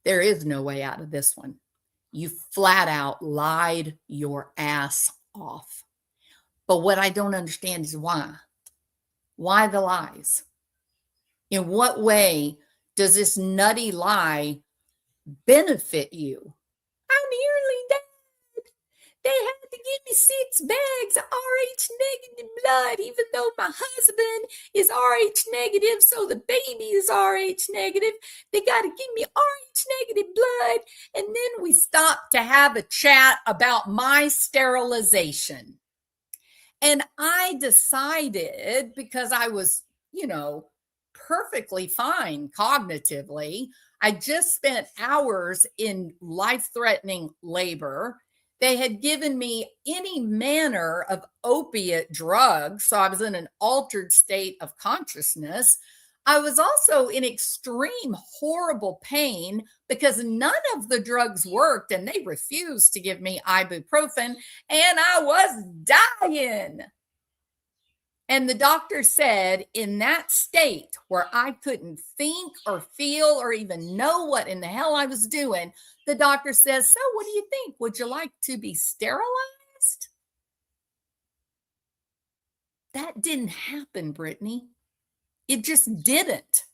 There is no way out of this one. You flat out lied your ass off. But what I don't understand is why. Why the lies? In what way does this nutty lie benefit you? I'm nearly dead. They had to give me 6 bags of RH negative blood, even though my husband is RH negative, so the baby is RH negative. They got to give me RH negative blood. And then we stopped to have a chat about my sterilization. And I decided, because I was, perfectly fine cognitively, I just spent hours in life-threatening labor. They had given me any manner of opiate drugs, so I was in an altered state of consciousness. I was also in extreme, horrible pain because none of the drugs worked, and they refused to give me ibuprofen, and I was dying. And the doctor said, in that state where I couldn't think or feel or even know what in the hell I was doing, the doctor says, so what do you think? Would you like to be sterilized? That didn't happen, Brittney. It just didn't.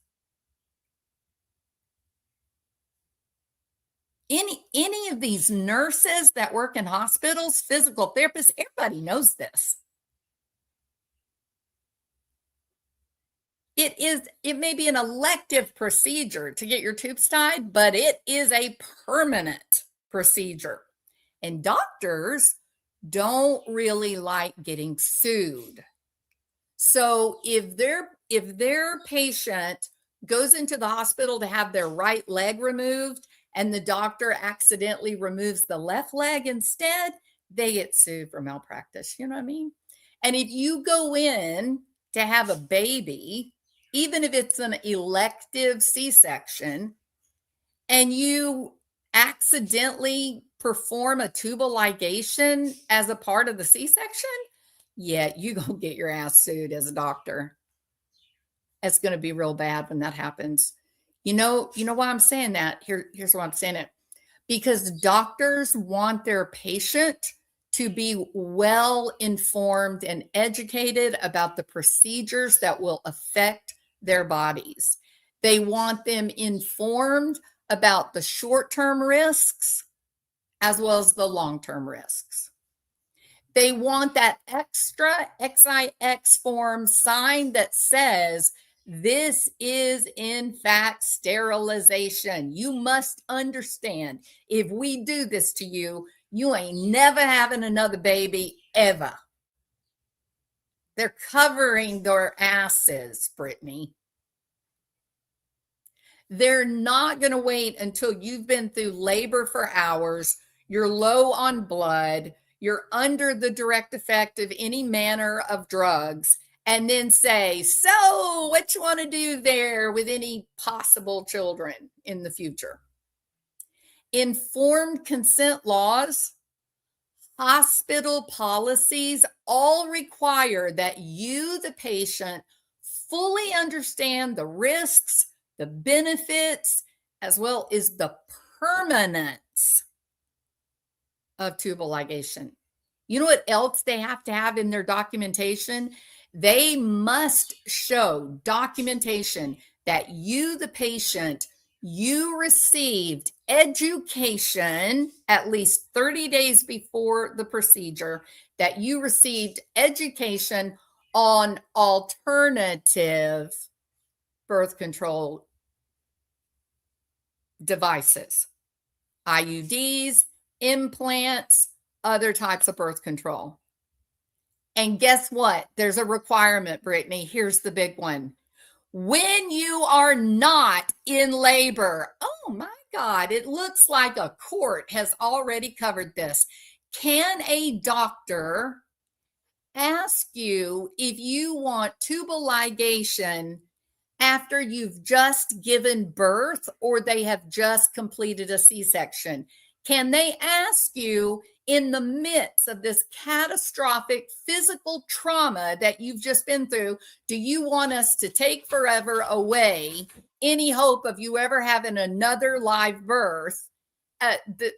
Any of these nurses that work in hospitals, physical therapists, everybody knows this. It may be an elective procedure to get your tubes tied, but it is a permanent procedure. And doctors don't really like getting sued. So if their patient goes into the hospital to have their right leg removed and the doctor accidentally removes the left leg instead, they get sued for malpractice. You know what I mean? And if you go in to have a baby, even if it's an elective C-section, and you accidentally perform a tubal ligation as a part of the C-section, yeah, you gonna get your ass sued as a doctor. It's gonna be real bad when that happens. You know why I'm saying that? Here's why I'm saying it. Because doctors want their patient to be well informed and educated about the procedures that will affect their bodies. They want them informed about the short-term risks as well as the long-term risks. They want that extra XIX form signed that says, this is in fact sterilization. You must understand, if we do this to you, you ain't never having another baby ever. They're covering their asses, Brittney. They're not going to wait until you've been through labor for hours, you're low on blood, you're under the direct effect of any manner of drugs, and then say, so what you want to do there with any possible children in the future? Informed consent laws, hospital policies all require that you, the patient, fully understand the risks, the benefits, as well as the permanence of tubal ligation. You know what else they have to have in their documentation? They must show documentation that you, the patient, you received education at least 30 days before the procedure, that you received education on alternative birth control devices, IUDs, implants, other types of birth control. And guess what? There's a requirement, Brittney. Here's the big one. When you are not in labor, oh my God, it looks like a court has already covered this. Can a doctor ask you if you want tubal ligation after you've just given birth or they have just completed a C-section? Can they ask you in the midst of this catastrophic physical trauma that you've just been through, do you want us to take forever away any hope of you ever having another live birth?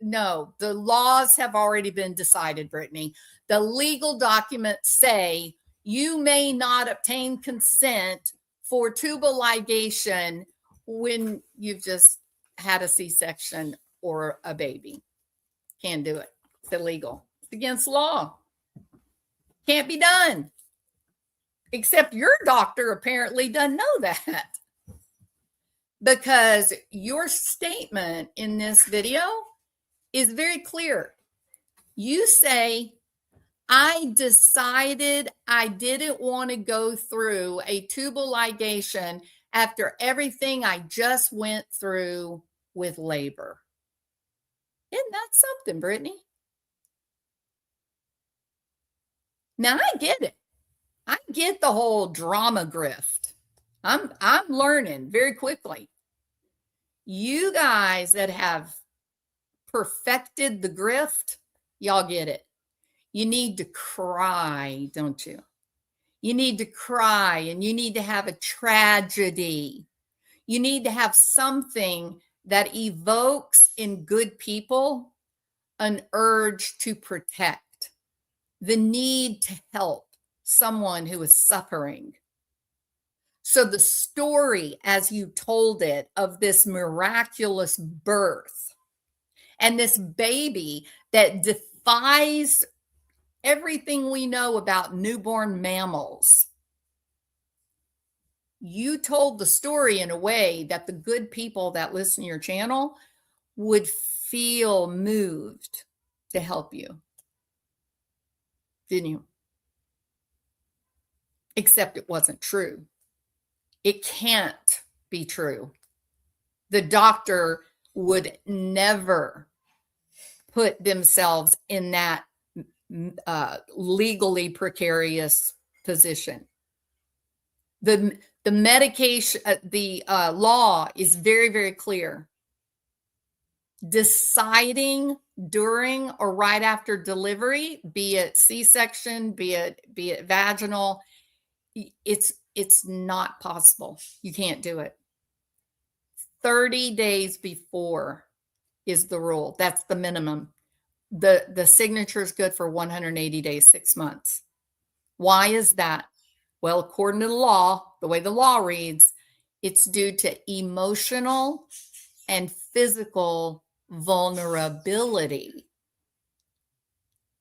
No, the laws have already been decided, Brittney. The legal documents say you may not obtain consent for tubal ligation when you've just had a C-section or a baby. Can't do it. It's illegal. It's against law. Can't be done. Except your doctor apparently doesn't know that. Because your statement in this video is very clear. You say, I decided I didn't want to go through a tubal ligation after everything I just went through with labor. Isn't that something, Brittney? Now I get it. I get the whole drama grift. I'm learning very quickly. You guys that have perfected the grift, y'all get it. You need to cry, don't you? You need to cry and you need to have a tragedy. You need to have something that evokes in good people an urge to protect, the need to help someone who is suffering. So the story, as you told it, of this miraculous birth and this baby that defies everything we know about newborn mammals, you told the story in a way that the good people that listen to your channel would feel moved to help you. Didn't you? Except it wasn't true. It can't be true. The doctor would never put themselves in that legally precarious position. The medication, the law is very, very clear. Deciding during or right after delivery, be it C-section, be it vaginal, it's not possible. You can't do it. 30 days before is the rule. That's the minimum. The signature is good for 180 days, 6 months. Why is that? Well, according to the law, the way the law reads, it's due to emotional and physical vulnerability,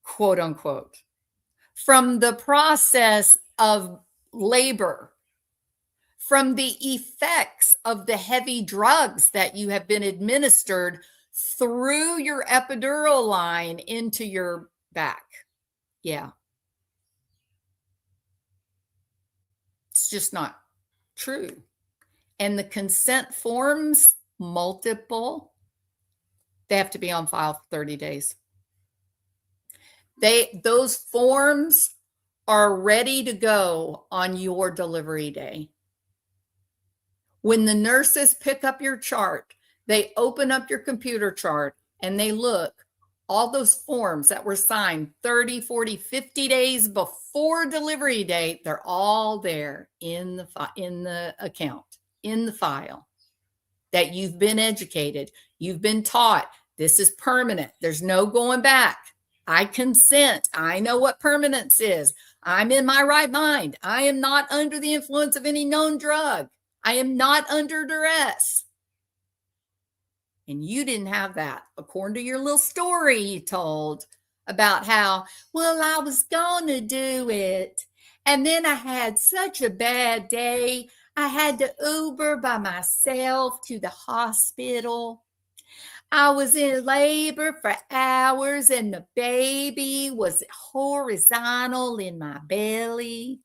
quote unquote, from the process of labor, from the effects of the heavy drugs that you have been administered through your epidural line into your back. Yeah. It's just not true. And the consent forms, multiple, they have to be on file for 30 days. Those forms are ready to go on your delivery day. When the nurses pick up your chart, they open up your computer chart and they look, all those forms that were signed 30, 40, 50 days before delivery date, they're all there in the account, in the file, that you've been educated, you've been taught, this is permanent. There's no going back. I consent. I know what permanence is. I'm in my right mind. I am not under the influence of any known drug. I am not under duress. And you didn't have that, according to your little story you told about how, well, I was going to do it. And then I had such a bad day. I had to Uber by myself to the hospital. I was in labor for hours and the baby was horizontal in my belly.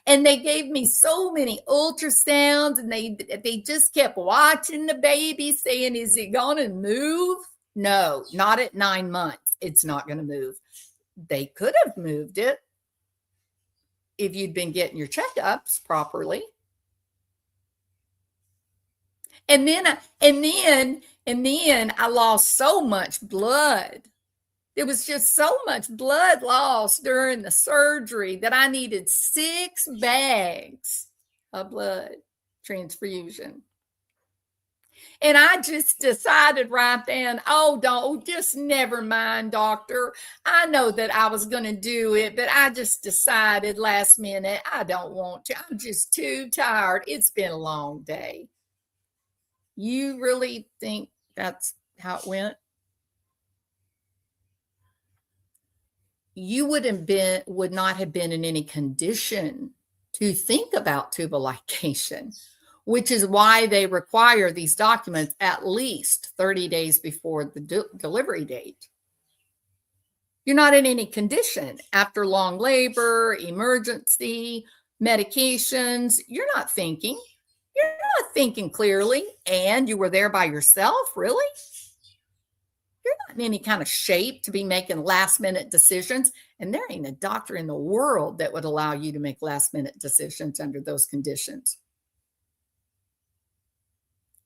And they gave me so many ultrasounds and they just kept watching the baby saying, is it going to move? No, not at 9 months. It's not going to move. They could have moved it if you'd been getting your checkups properly. And then I lost so much blood. There was just so much blood lost during the surgery that I needed 6 bags of blood transfusion. And I just decided right then, just never mind, doctor. I know that I was going to do it, but I just decided last minute, I don't want to. I'm just too tired. It's been a long day. You really think that's how it went? You would not have been in any condition to think about tubal ligation, which is why they require these documents at least 30 days before the delivery date. You're not in any condition after long labor, emergency, medications. You're not thinking clearly, and you were there by yourself, really? You're not in any kind of shape to be making last minute decisions. And there ain't a doctor in the world that would allow you to make last minute decisions under those conditions.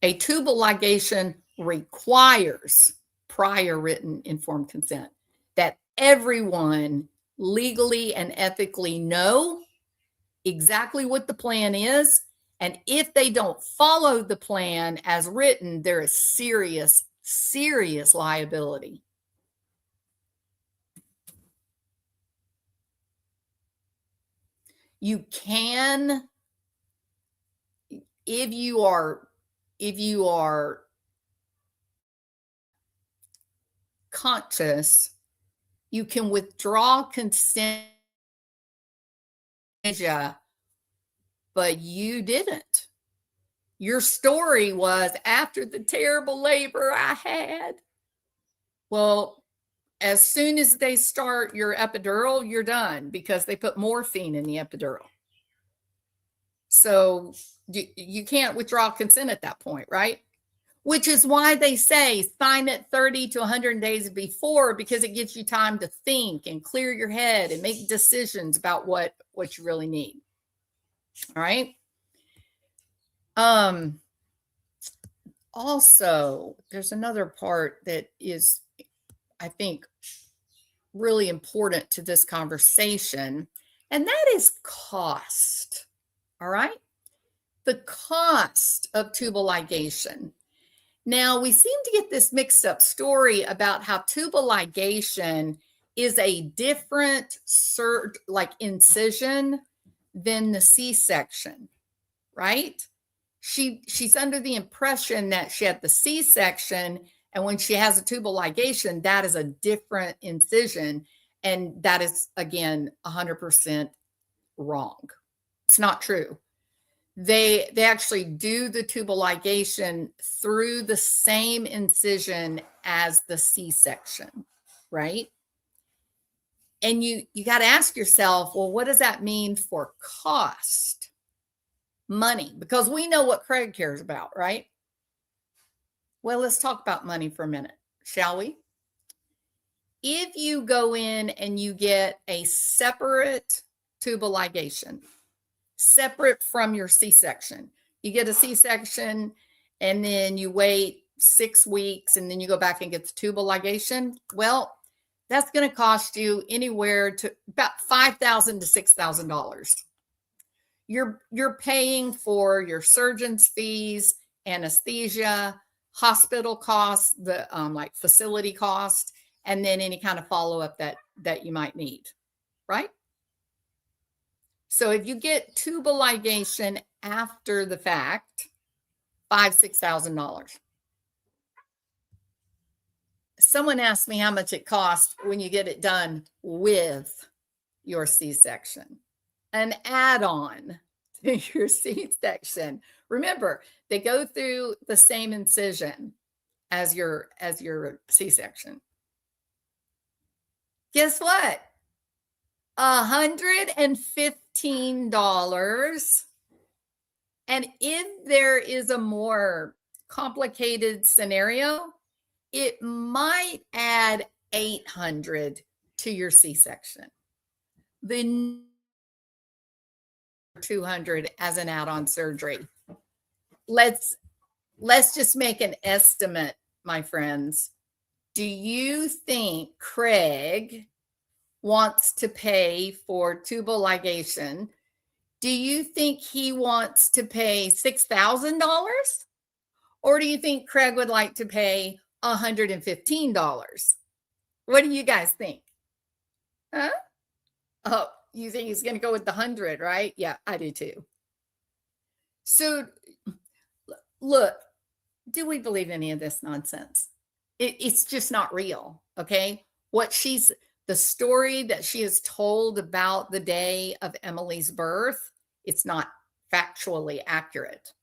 A tubal ligation requires prior written informed consent, that everyone legally and ethically know exactly what the plan is. And if they don't follow the plan as written, there is serious liability. You can, if you are conscious, you can withdraw consent, but you didn't. Your story was after the terrible labor I had. Well, as soon as they start your epidural, you're done because they put morphine in the epidural. So you can't withdraw consent at that point, right? Which is why they say sign it 30 to 100 days before, because it gives you time to think and clear your head and make decisions about what you really need. All right. Also, there's another part that is, I think, really important to this conversation, and that is cost. All right. The cost of tubal ligation. Now, we seem to get this mixed up story about how tubal ligation is a different incision than the C-section, right? She's under the impression that she had the C-section, and when she has a tubal ligation, that is a different incision. And that is, again, 100% wrong. It's not true. They actually do the tubal ligation through the same incision as the C-section, right? And you got to ask yourself, well, what does that mean for cost? Money, because we know what Craig cares about, right? Well, let's talk about money for a minute, shall we? if you go in and you get a separate tubal ligation, separate from your C-section, you get a C-section and then you wait 6 weeks and then you go back and get the tubal ligation, well, that's going to cost you anywhere to about $5,000 to $6,000. You're paying for your surgeon's fees, anesthesia, hospital costs, the like facility cost, and then any kind of follow-up that you might need, right? So if you get tubal ligation after the fact, $5,000-$6,000. Someone asked me how much it costs when you get it done with your C-section. An add-on to your C-section. Remember, they go through the same incision as your C-section. Guess what? $115. And if there is a more complicated scenario, it might add $800 to your C-section. The $200 as an add-on surgery. Let's just make an estimate, my friends. Do you think Craig wants to pay for tubal ligation? Do you think he wants to pay $6,000? Or do you think Craig would like to pay $115? What do you guys think? Huh? Oh, you think he's going to go with the 100, right? Yeah, I do too. So look, do we believe any of this nonsense? It's just not real. Okay. The story that she has told about the day of Emily's birth, it's not factually accurate.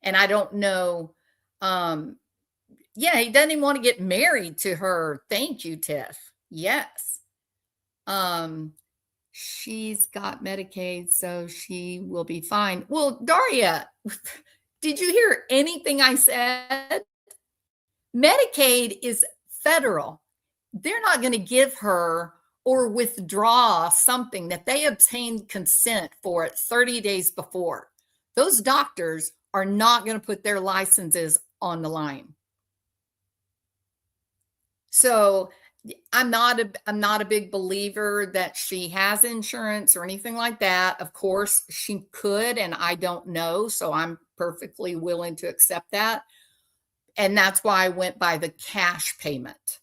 And I don't know. Yeah, he doesn't even want to get married to her. Thank you, Tiff. Yes. She's got Medicaid, so she will be fine. Well, Daria, did you hear anything I said? Medicaid is federal. They're not going to give her or withdraw something that they obtained consent for it 30 days before. Those doctors are not going to put their licenses on the line. So I'm not a big believer that she has insurance or anything like that. Of course, she could, and I don't know. So I'm perfectly willing to accept that. And that's why I went by the cash payment,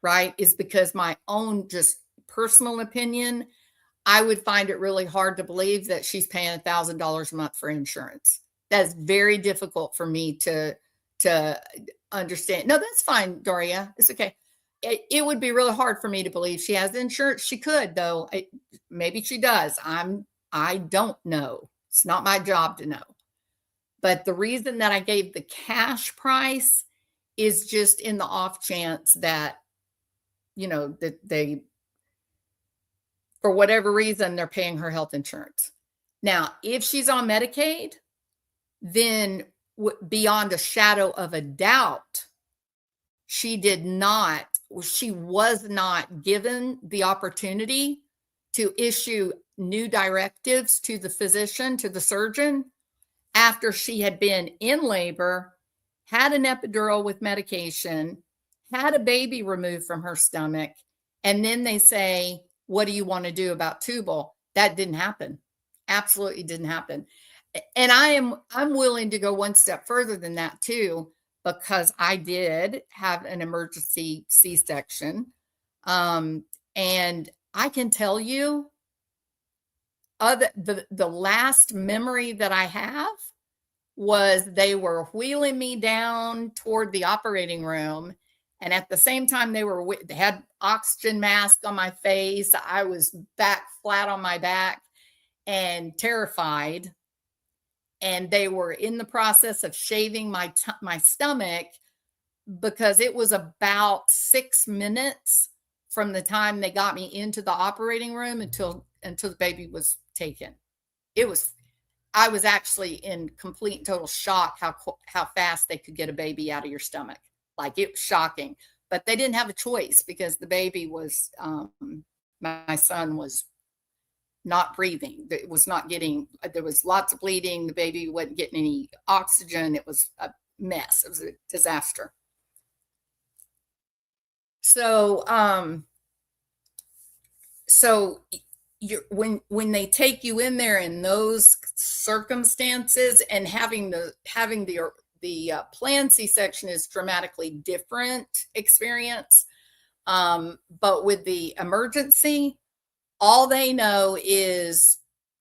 right? Is because my own just personal opinion, I would find it really hard to believe that she's paying $1,000 a month for insurance. That's very difficult for me to understand. No, that's fine, Doria. It's okay. It would be really hard for me to believe she has insurance. She could, though. Maybe she does. I don't know. It's not my job to know. But the reason that I gave the cash price is just in the off chance that, that they, for whatever reason, they're paying her health insurance. Now, if she's on Medicaid, then beyond a shadow of a doubt, she was not given the opportunity to issue new directives to the physician, to the surgeon, after she had been in labor, had an epidural with medication, had a baby removed from her stomach, and then they say, what do you want to do about tubal? That didn't happen. Absolutely didn't happen. And I'm willing to go one step further than that too, because I did have an emergency C-section. And I can tell you, the last memory that I have was they were wheeling me down toward the operating room. And at the same time, they had oxygen mask on my face. I was back flat on my back and terrified. And they were in the process of shaving my stomach, because it was about 6 minutes from the time they got me into the operating room until the baby was taken. I was actually in complete and total shock how fast they could get a baby out of your stomach. Like, it was shocking. but they didn't have a choice because the baby was, my son was not breathing. It was not getting, there was lots of bleeding. The baby wasn't getting any oxygen. It was a mess. It was a disaster. So, when they take you in there in those circumstances, and having the planned C-section is dramatically different experience. But with the emergency, all they know is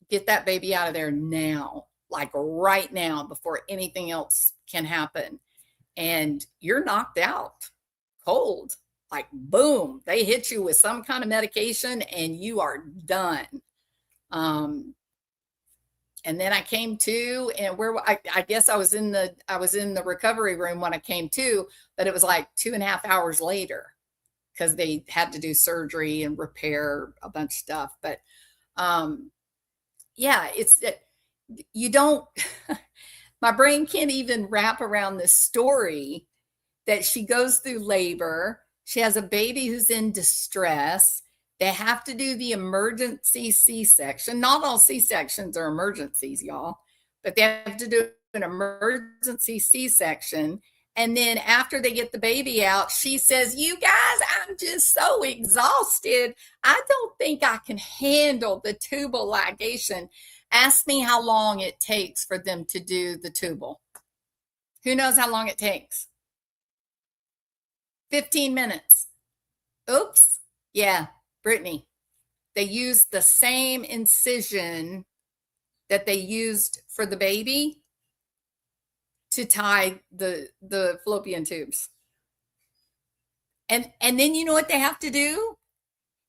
get that baby out of there now, like right now, before anything else can happen. And you're knocked out cold. Like, boom, they hit you with some kind of medication and you are done. And then I came to, and I guess I was in the recovery room when I came to, but it was like 2.5 hours later, because they had to do surgery and repair a bunch of stuff. But yeah, you don't, my brain can't even wrap around this story that she goes through labor. She has a baby who's in distress. They have to do the emergency C-section. Not all C-sections are emergencies, y'all, but they have to do an emergency C-section. And then after they get the baby out, she says, you guys, I'm just so exhausted. I don't think I can handle the tubal ligation. Ask me how long it takes for them to do the tubal. Who knows how long it takes? 15 minutes. Oops. Yeah, Brittney. They used the same incision that they used for the baby to tie the fallopian tubes. And then you know what they have to do?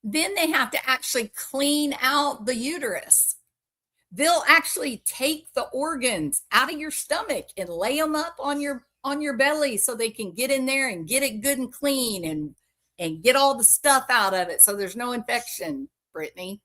Then they have to actually clean out the uterus. They'll actually take the organs out of your stomach and lay them up on your belly so they can get in there and get it good and clean and get all the stuff out of it so there's no infection, Brittney.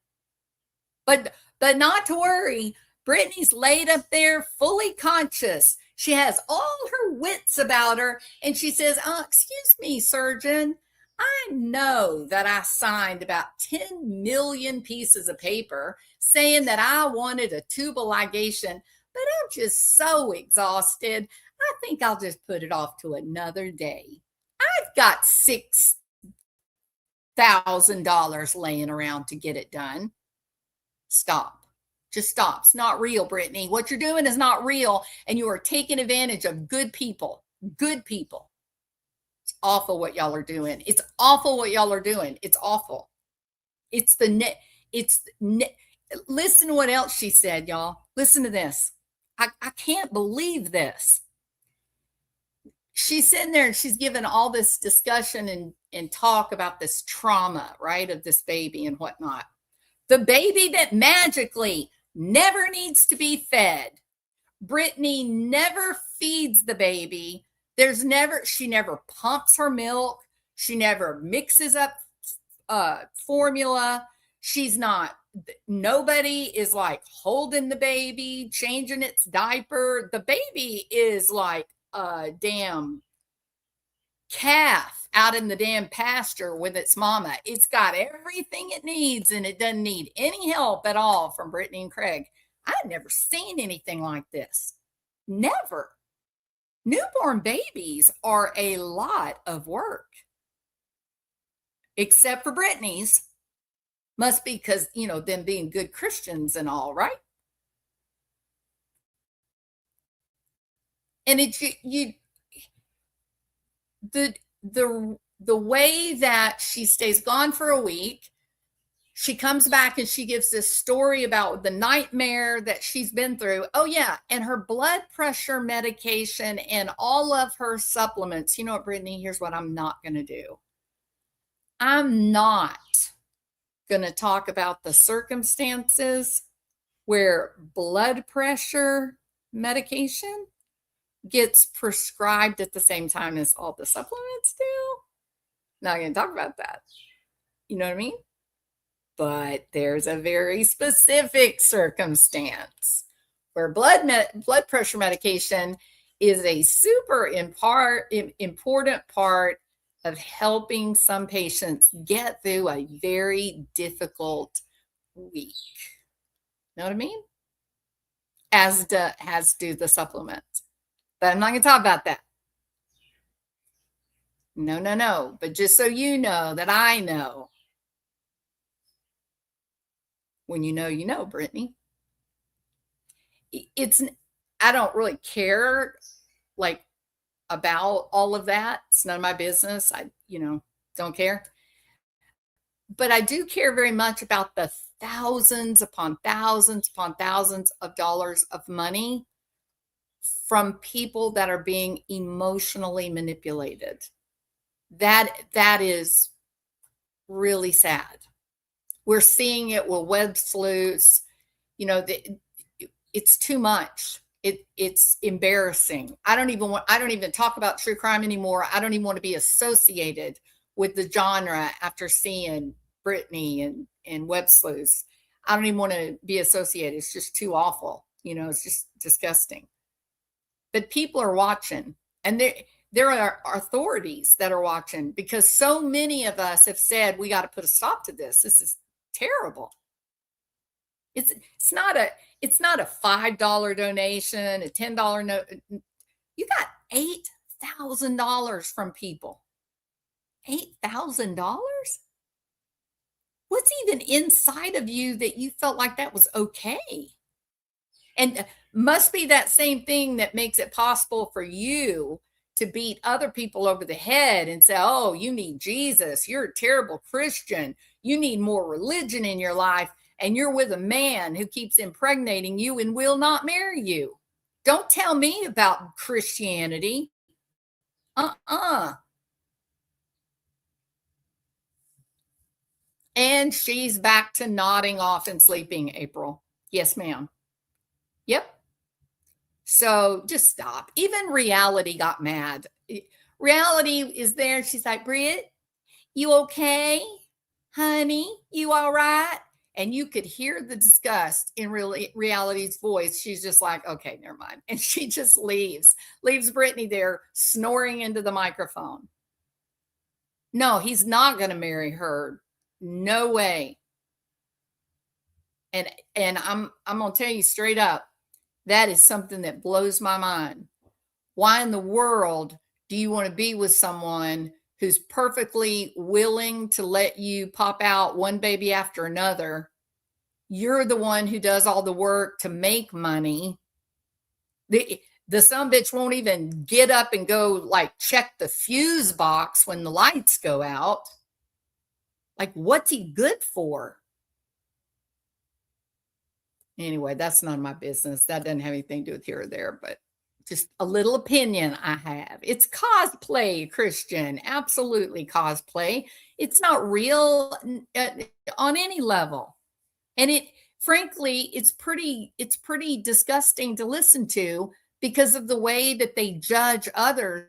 But not to worry. Brittney's laid up there fully conscious. She has all her wits about her, and she says, excuse me, surgeon, I know that I signed about 10 million pieces of paper saying that I wanted a tubal ligation, but I'm just so exhausted. I think I'll just put it off to another day. I've got $6,000 laying around to get it done. Stop. Just stop. It's not real, Brittney. What you're doing is not real, and you are taking advantage of good people. Good people. It's awful what y'all are doing. It's awful what y'all are doing. It's awful. Listen to what else she said, y'all. Listen to this. I can't believe this. She's sitting there and she's given all this discussion and talk about this trauma, right, of this baby and whatnot. The baby that magically never needs to be fed. Brittney never feeds the baby. She never pumps her milk. She never mixes up formula. Nobody is like holding the baby, changing its diaper. The baby is like a damn calf out in the damn pasture with its mama. It's got everything it needs, and it doesn't need any help at all from Brittney and Craig. I've never seen anything like this. Never. Newborn babies are a lot of work. Except for Brittney's. Must be because, them being good Christians and all, right? And the way that she stays gone for a week, she comes back and she gives this story about the nightmare that she's been through. Oh yeah, and her blood pressure medication and all of her supplements. You know what, Brittney? Here's what I'm not going to do. I'm not going to talk about the circumstances where blood pressure medication gets prescribed at the same time as all the supplements do. Not going to talk about that. You know what I mean? But there's a very specific circumstance where blood pressure medication is a super important part of helping some patients get through a very difficult week. Know what I mean? As do the supplements. But I'm not going to talk about that. No. But just so you know that I know. When you know, Brittney. I don't really care like about all of that. It's none of my business. I don't care. But I do care very much about the thousands upon thousands upon thousands of dollars of money from people that are being emotionally manipulated. That is really sad. We're seeing it with web sleuths. It's too much. It's embarrassing. I don't even talk about true crime anymore. I don't even want to be associated with the genre after seeing Brittney and web sleuths. I don't even want to be associated. It's just too awful. It's just disgusting. But people are watching, and there are authorities that are watching, because so many of us have said we got to put a stop to this. This is terrible. It's not a $5 donation, a $10 note. You got $8,000 from people. $8,000? What's even inside of you that you felt like that was okay? And must be that same thing that makes it possible for you to beat other people over the head and say, oh, you need Jesus. You're a terrible Christian. You need more religion in your life. And you're with a man who keeps impregnating you and will not marry you. Don't tell me about Christianity. And she's back to nodding off and sleeping, April. Yes, ma'am. Yep. So just stop. Even Reality got mad. Reality is there. She's like, Britt, you okay? Honey, you all right? And you could hear the disgust in Reality's voice. She's just like, okay, never mind. And she just leaves Brittney there snoring into the microphone. No, he's not going to marry her. No way. And I'm going to tell you straight up, that is something that blows my mind. Why in the world do you want to be with someone who's perfectly willing to let you pop out one baby after another? You're the one who does all the work to make money. The sumbitch won't even get up and go like check the fuse box when the lights go out. Like, what's he good for? Anyway, that's none of my business. That doesn't have anything to do with here or there, but just a little opinion I have. It's cosplay, Christian. Absolutely cosplay. It's not real on any level. And frankly, it's pretty disgusting to listen to because of the way that they judge others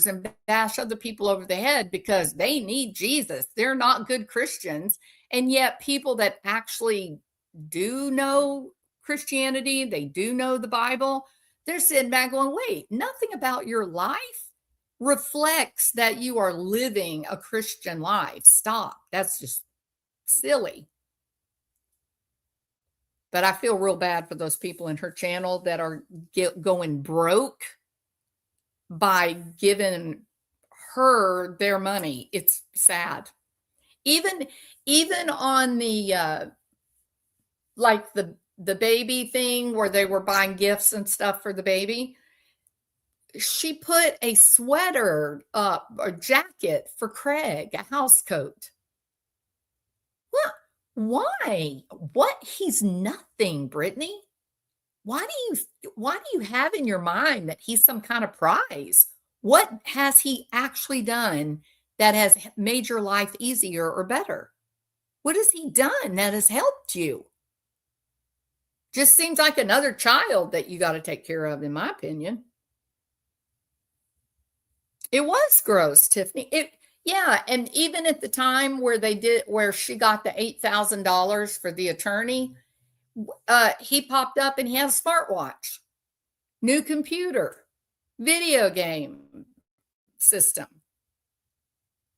and bash other people over the head because they need Jesus. They're not good Christians. And yet people that actually do know Christianity, they do know the Bible, they're sitting back going, wait, nothing about your life reflects that you are living a Christian life. Stop. That's just silly. But I feel real bad for those people in her channel that are going broke by giving her their money. It's sad. Even on the like the baby thing where they were buying gifts and stuff for the baby, she put a sweater up, a jacket for Craig, a house coat. What? Why? What? He's nothing, Brittney. Why do you have in your mind that he's some kind of prize? What has he actually done that has made your life easier or better? What has he done that has helped you? Just seems like another child that you got to take care of, in my opinion. It was gross, Tiffany. Yeah, and even at the time where she got the $8,000 for the attorney, he popped up and he had a smartwatch, new computer, video game system.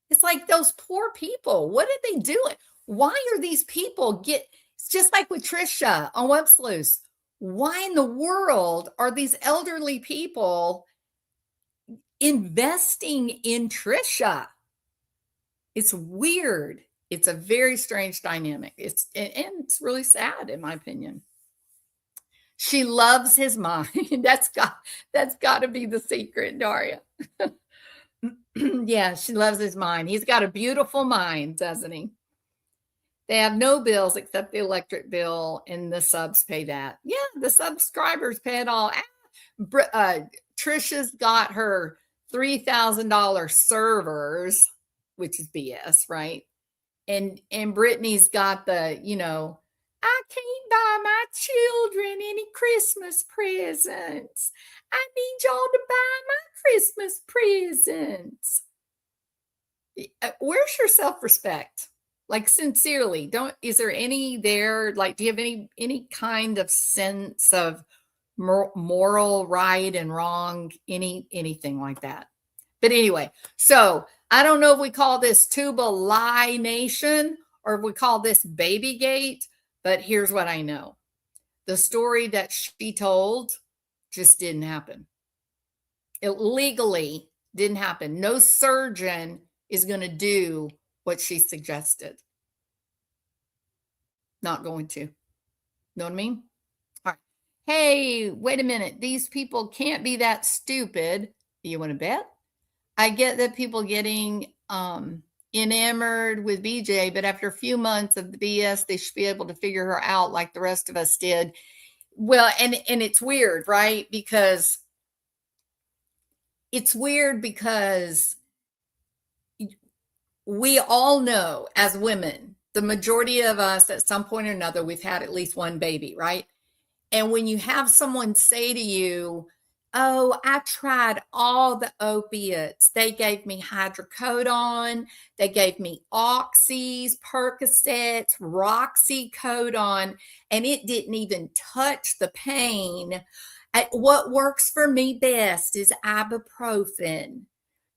It's like those poor people. What are they doing? Why are these people it's just like with Trisha on Web's Loose. Why in the world are these elderly people investing in Trisha? It's weird. It's a very strange dynamic. And it's really sad, in my opinion. She loves his mind. That's got to be the secret, Daria. Yeah, she loves his mind. He's got a beautiful mind, doesn't he? They have no bills except the electric bill, and the subs pay that. Yeah, the subscribers pay it all. Trisha's got her $3,000 servers, which is BS, right? And Brittney's got the, I can't buy my children any Christmas presents. I need y'all to buy my Christmas presents. Where's your self-respect? Like, sincerely, is there any there? Like, do you have any kind of sense of moral right and wrong, anything like that? But anyway, so I don't know if we call this Tuba Lie Nation or if we call this Babygate, but here's what I know. The story that she told just didn't happen. It legally didn't happen. No surgeon is going to do what she suggested. Not going to. Know what I mean? All right. Hey, wait a minute. These people can't be that stupid. You want to bet? I get that people getting enamored with BJ, but after a few months of the BS, they should be able to figure her out like the rest of us did. Well, and it's weird, right? Because we all know as women, the majority of us at some point or another, we've had at least one baby, right? And when you have someone say to you, oh, I tried all the opiates. They gave me hydrocodone. They gave me Oxys, Percocets, Roxycodone, and it didn't even touch the pain. What works for me best is ibuprofen.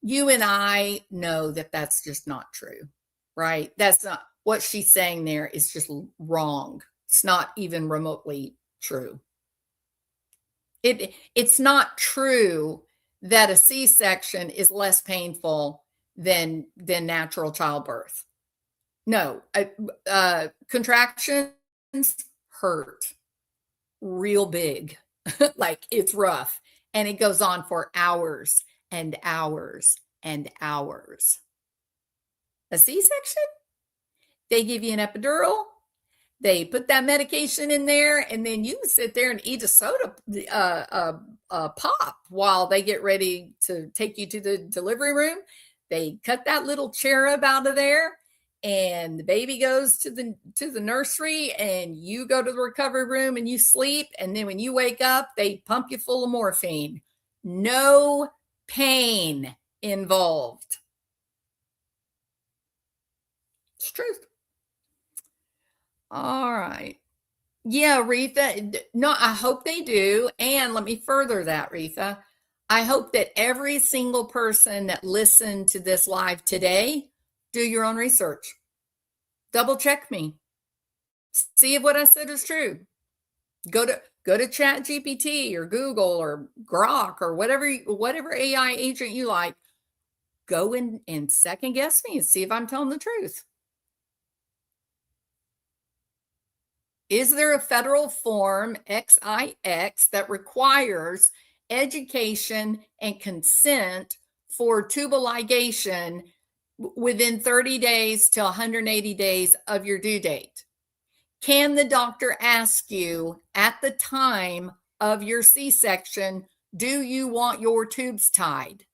You and I know that that's just not true, right? That's not what she's saying there is just wrong. It's not even remotely true. It's not true that a C-section is less painful than natural childbirth. No, contractions hurt real big, like it's rough, and it goes on for hours and hours and hours. A C-section, they give you an epidural. They put that medication in there, and then you sit there and eat a soda pop while they get ready to take you to the delivery room. They cut that little cherub out of there, and the baby goes to the nursery, and you go to the recovery room and you sleep. And then when you wake up, they pump you full of morphine. No pain involved. It's truth. All right. Yeah, Retha. No, I hope they do. And let me further that, Retha. I hope that every single person that listened to this live today, do your own research. Double check me. See if what I said is true. Go to ChatGPT or Google or Grok or whatever AI agent you like. Go in and second guess me and see if I'm telling the truth. Is there a federal form XIX that requires education and consent for tubal ligation within 30 days to 180 days of your due date? Can the doctor ask you at the time of your C-section, do you want your tubes tied?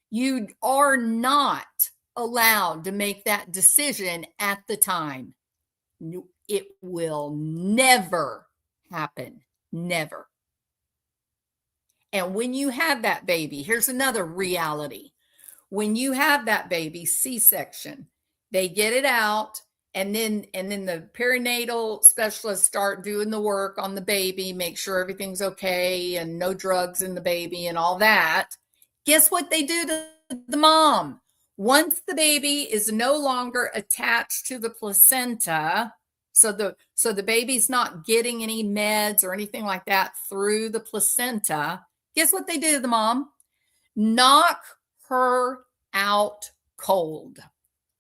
You are not allowed to make that decision at the time. It will never happen. Never. And when you have that baby, here's another reality. When you have that baby, C-section, they get it out, and then the perinatal specialists start doing the work on the baby, make sure everything's okay and no drugs in the baby and all that. Guess what they do to the mom? Once the baby is no longer attached to the placenta, so the baby's not getting any meds or anything like that through the placenta, guess what they do to the mom? Knock her out cold.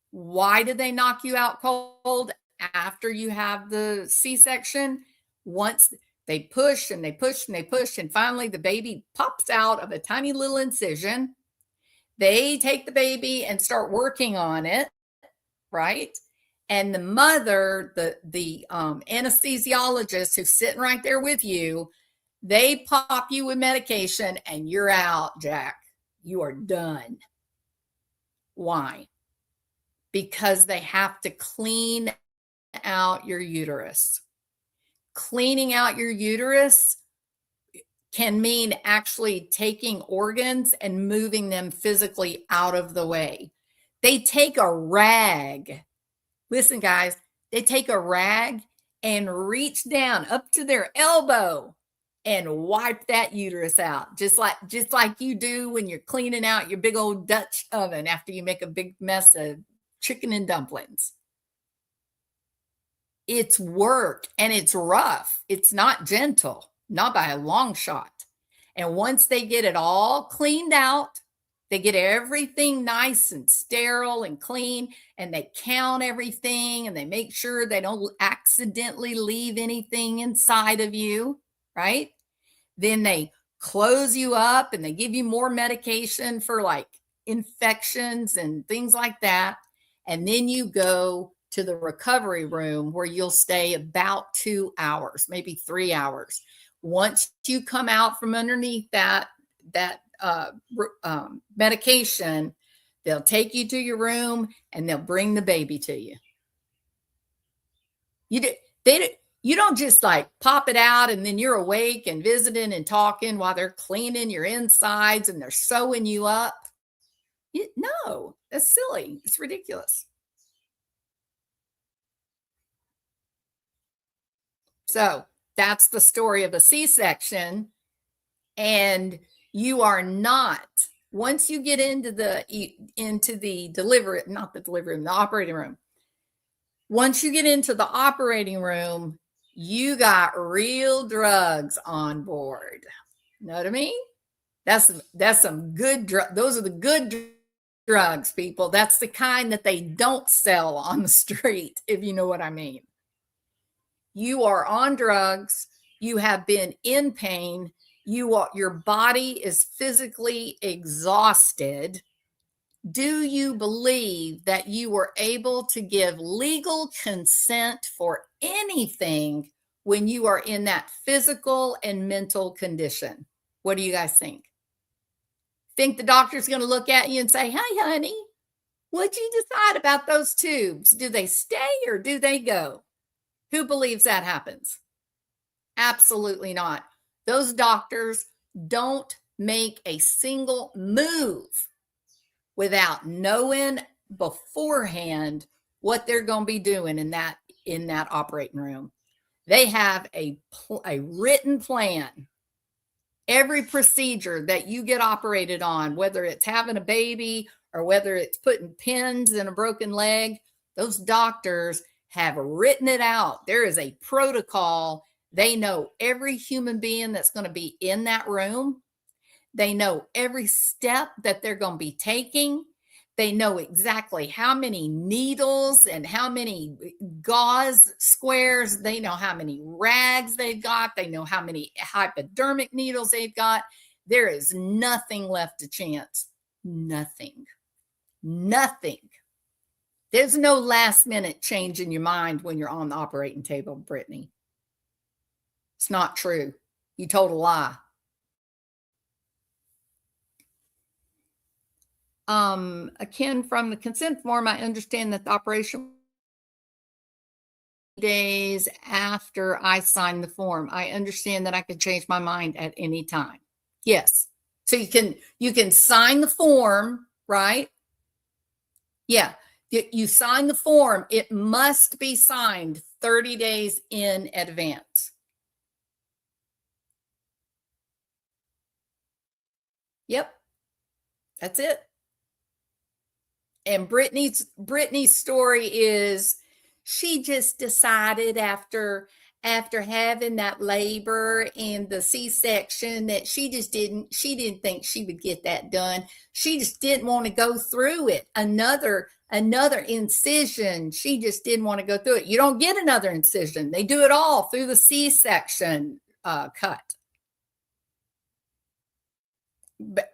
Why do they knock you out cold after you have the C-section? Once they push and they push and they push, and finally the baby pops out of a tiny little incision. They take the baby and start working on it, right? And the mother, the anesthesiologist who's sitting right there with you, they pop you with medication and you're out, Jack. You are done. Why? Because they have to clean out your uterus. Cleaning out your uterus can mean actually taking organs and moving them physically out of the way. They take a rag. Listen, guys, they take a rag and reach down up to their elbow and wipe that uterus out, just like you do when you're cleaning out your big old Dutch oven after you make a big mess of chicken and dumplings. It's work and it's rough. It's not gentle, not by a long shot. And once they get it all cleaned out, they get everything nice and sterile and clean, and they count everything and they make sure they don't accidentally leave anything inside of you, right? Then they close you up and they give you more medication for like infections and things like that. And then you go to the recovery room where you'll stay about 2 hours, maybe 3 hours. Once you come out from underneath that medication, they'll take you to your room and they'll bring the baby to you. You don't just like pop it out and then you're awake and visiting and talking while they're cleaning your insides and they're sewing you up. No, that's silly. It's ridiculous. So that's the story of a C-section. And you are not, once you get into the operating room. Once you get into the operating room, you got real drugs on board. You know what I mean? That's some good drugs. Those are the good drugs, people. That's the kind that they don't sell on the street, if you know what I mean. You are on drugs. You have been in pain. Your body is physically exhausted. Do you believe that you were able to give legal consent for anything when you are in that physical and mental condition? What do you guys think? Think the doctor's going to look at you and say, "Hey, honey, what'd you decide about those tubes? Do they stay or do they go?" Who believes that happens? Absolutely not. Those doctors don't make a single move without knowing beforehand what they're going to be doing in that operating room. They have a written plan. Every procedure that you get operated on, whether it's having a baby or whether it's putting pins in a broken leg, those doctors have written it out. There is a protocol. They know every human being that's going to be in that room. They know every step that they're going to be taking. They know exactly how many needles and how many gauze squares. They know how many rags they've got. They know how many hypodermic needles they've got. There is nothing left to chance. Nothing. Nothing. There's no last minute change in your mind when you're on the operating table, Brittney. It's not true. You told a lie. Akin from the consent form, I understand that the operation days after I sign the form. I understand that I can change my mind at any time. Yes. So you can sign the form, right? Yeah. You sign the form. It must be signed 30 days in advance. Yep. That's it. And Brittney's story is she just decided after having that labor and the C-section that she didn't think she would get that done. She just didn't want to go through it. Another incision. She just didn't want to go through it. You don't get another incision. They do it all through the C-section cut. But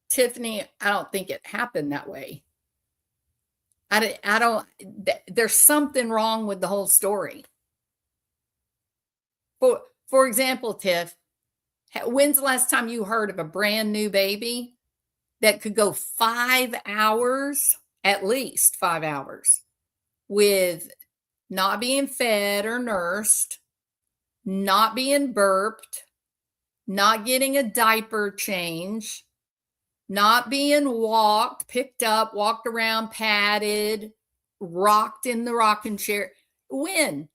Tiffany, I don't think it happened that way. I don't, there's something wrong with the whole story. For example, Tiff, when's the last time you heard of a brand new baby that could go 5 hours, at least 5 hours, with not being fed or nursed, not being burped, not getting a diaper change, not being walked, picked up, walked around, patted, rocked in the rocking chair? When?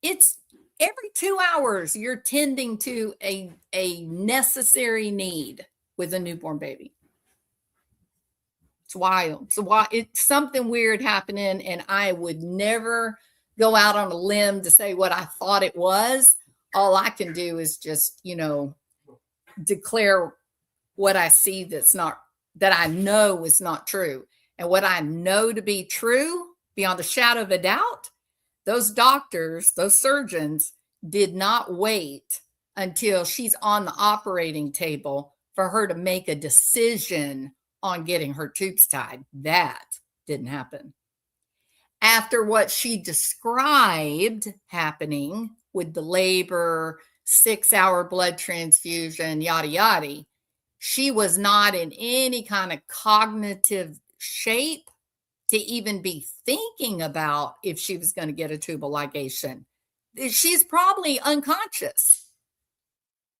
It's every 2 hours you're tending to a necessary need with a newborn baby. It's wild. So why it's something weird happening, and I would never go out on a limb to say what I thought it was. All I can do is just, declare what I see that I know is not true. And what I know to be true, beyond a shadow of a doubt, those doctors, those surgeons did not wait until she's on the operating table for her to make a decision on getting her tubes tied. That didn't happen. After what she described happening with the labor, 6-hour blood transfusion, yada, yada, she was not in any kind of cognitive shape to even be thinking about if she was going to get a tubal ligation. She's probably unconscious.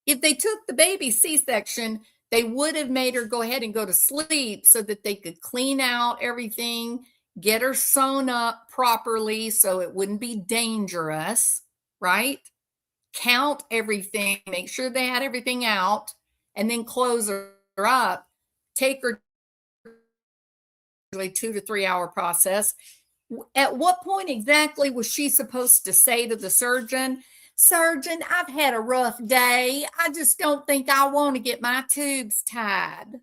If they took the baby C-section, they would have made her go ahead and go to sleep so that they could clean out everything, get her sewn up properly so it wouldn't be dangerous, right? Count everything, make sure they had everything out, and then close her up, take her a 2 to 3 hour process. At what point exactly was she supposed to say to the surgeon, I've had a rough day. I just don't think I want to get my tubes tied?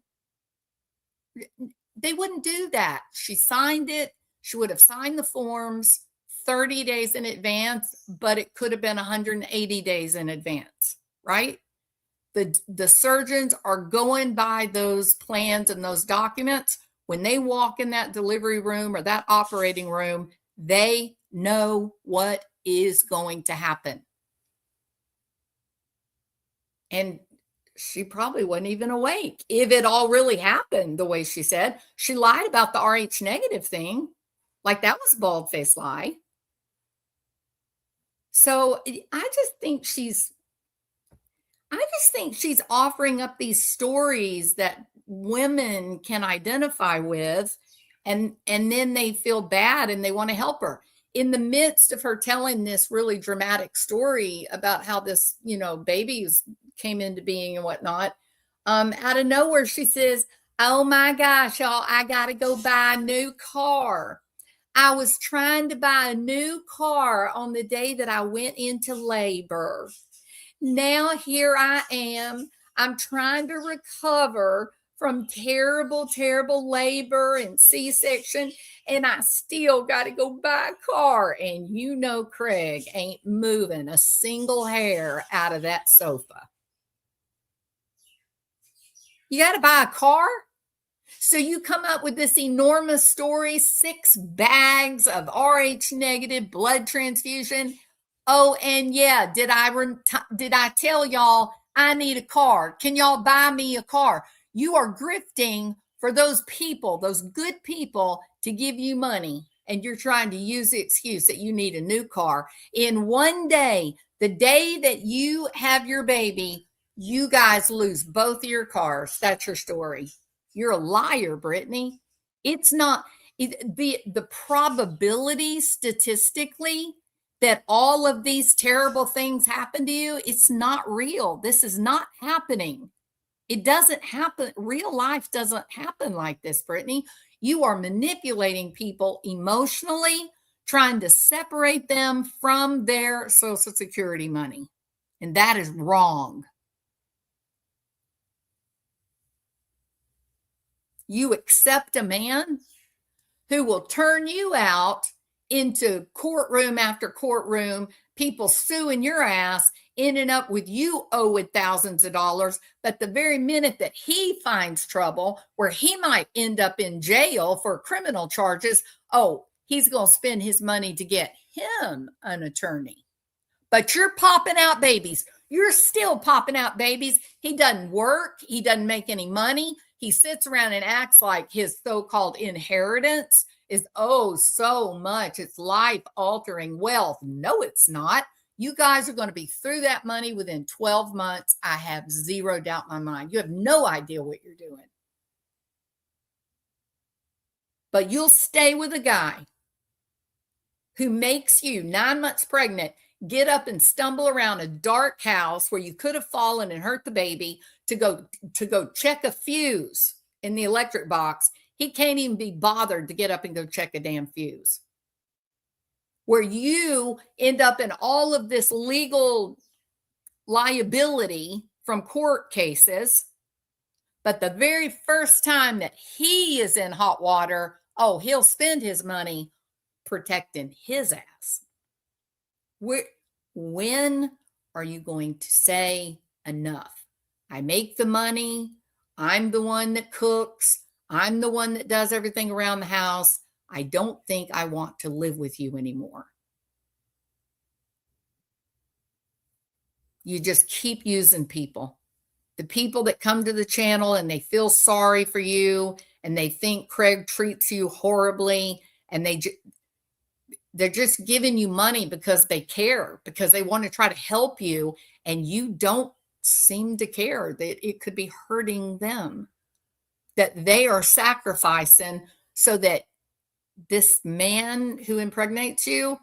They wouldn't do that. She signed it. She would have signed the forms 30 days in advance, but it could have been 180 days in advance, right? The surgeons are going by those plans and those documents. When they walk in that delivery room or that operating room, they know what is going to happen. And she probably wasn't even awake if it all really happened the way she said. She lied about the Rh negative thing. Like that was a bald-faced lie. So I just think she's offering up these stories that women can identify with, and then they feel bad and they want to help her. In the midst of her telling this really dramatic story about how this, babies came into being and whatnot, out of nowhere, she says, oh my gosh, y'all, I got to go buy a new car. I was trying to buy a new car on the day that I went into labor. Now here I am. I'm trying to recover from terrible, terrible labor and C-section, and I still got to go buy a car. And Craig ain't moving a single hair out of that sofa. You got to buy a car? So you come up with this enormous story, 6 bags of Rh negative blood transfusion. Oh, and yeah, did I tell y'all I need a car? Can y'all buy me a car? You are grifting for those people, those good people, to give you money, and you're trying to use the excuse that you need a new car. In one day, the day that you have your baby, you guys lose both of your cars. That's your story. You're a liar, Brittney. It's not the probability statistically that all of these terrible things happen to you. It's not real. This is not happening. It doesn't happen. Real life doesn't happen like this, Brittney. You are manipulating people emotionally, trying to separate them from their Social Security money. And that is wrong. You accept a man who will turn you out into courtroom after courtroom, people suing your ass, ending up with you owed thousands of dollars. But the very minute that he finds trouble where he might end up in jail for criminal charges, oh, he's going to spend his money to get him an attorney. But you're popping out babies. You're still popping out babies. He doesn't work. He doesn't make any money. He sits around and acts like his so-called inheritance is, oh, so much. It's life-altering wealth. No, it's not. You guys are going to be through that money within 12 months. I have zero doubt in my mind. You have no idea what you're doing. But you'll stay with a guy who makes you 9 months pregnant get up and stumble around a dark house where you could have fallen and hurt the baby to go check a fuse in the electric box. He can't even be bothered to get up and go check a damn fuse. Where you end up in all of this legal liability from court cases. But the very first time that he is in hot water, oh, he'll spend his money protecting his ass. When are you going to say enough? I make the money. I'm the one that cooks. I'm the one that does everything around the house. I don't think I want to live with you anymore. You just keep using people. The people that come to the channel and they feel sorry for you and they think Craig treats you horribly and they're just giving you money because they care, because they want to try to help you, and you don't seem to care that it could be hurting them, that they are sacrificing so that this man who impregnates you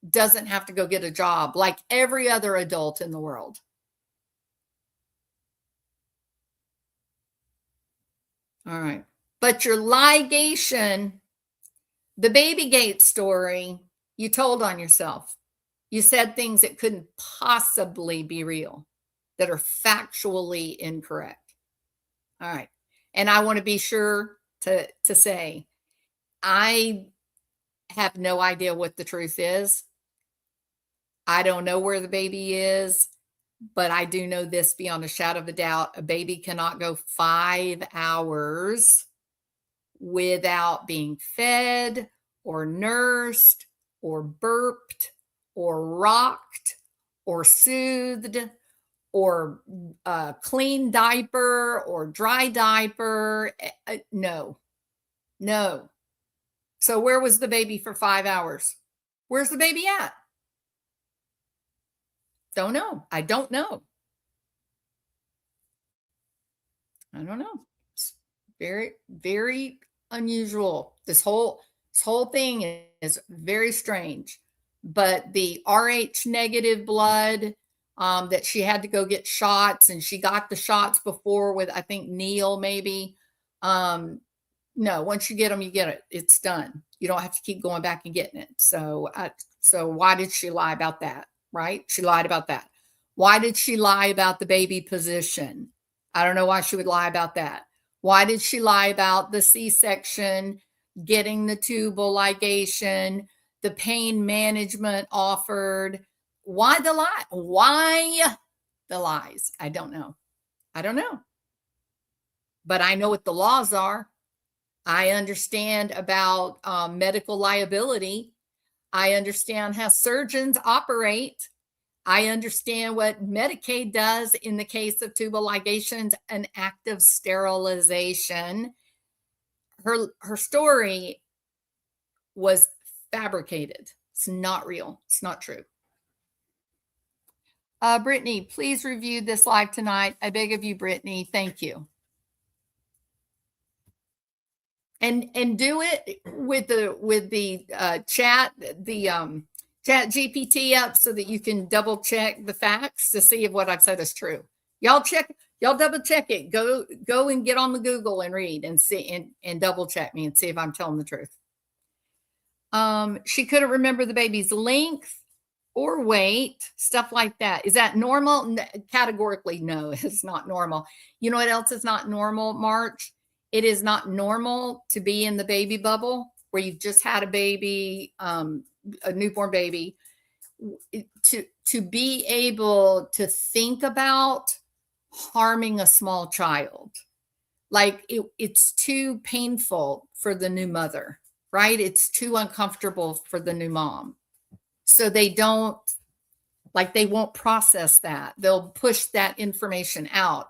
doesn't have to go get a job like every other adult in the world. All right. But your ligation, the Babygate story, you told on yourself. You said things that couldn't possibly be real, that are factually incorrect. All right. And I want to be sure to say, I have no idea what the truth is. I don't know where the baby is, but I do know this beyond a shadow of a doubt. A baby cannot go 5 hours without being fed or nursed or burped or rocked or soothed or clean diaper or dry diaper. No. So where was the baby for 5 hours? Where's the baby at? Don't know. I don't know. I don't know. It's very, very unusual. This whole thing is very strange. But the RH negative blood, that she had to go get shots, and she got the shots before with, I think, Neil maybe. No, once you get them, you get it. It's done. You don't have to keep going back and getting it. So why did she lie about that? Right? She lied about that. Why did she lie about the baby position? I don't know why she would lie about that. Why did she lie about the C-section, getting the tubal ligation, the pain management offered? Why the lie? Why the lies? I don't know. But I know what the laws are. I understand about medical liability. I understand how surgeons operate. I understand what Medicaid does in the case of tubal ligations and active sterilization. Her story was fabricated. It's not real. It's not true. Brittney, please review this live tonight. I beg of you, Brittney. Thank you. And do it with the chat, chat GPT up so that you can double check the facts to see if what I've said is true. Y'all check Y'all double check it. Go and get on the Google and read and see and double check me and see if I'm telling the truth. She couldn't remember the baby's length or weight, stuff like that. Is that normal? Categorically, no, it's not normal. You know what else is not normal, March? It is not normal to be in the baby bubble where you've just had a baby, a newborn baby, to be able to think about harming a small child. Like it's too painful for the new mother, right? It's too uncomfortable for the new mom. So they won't process that. They'll push that information out.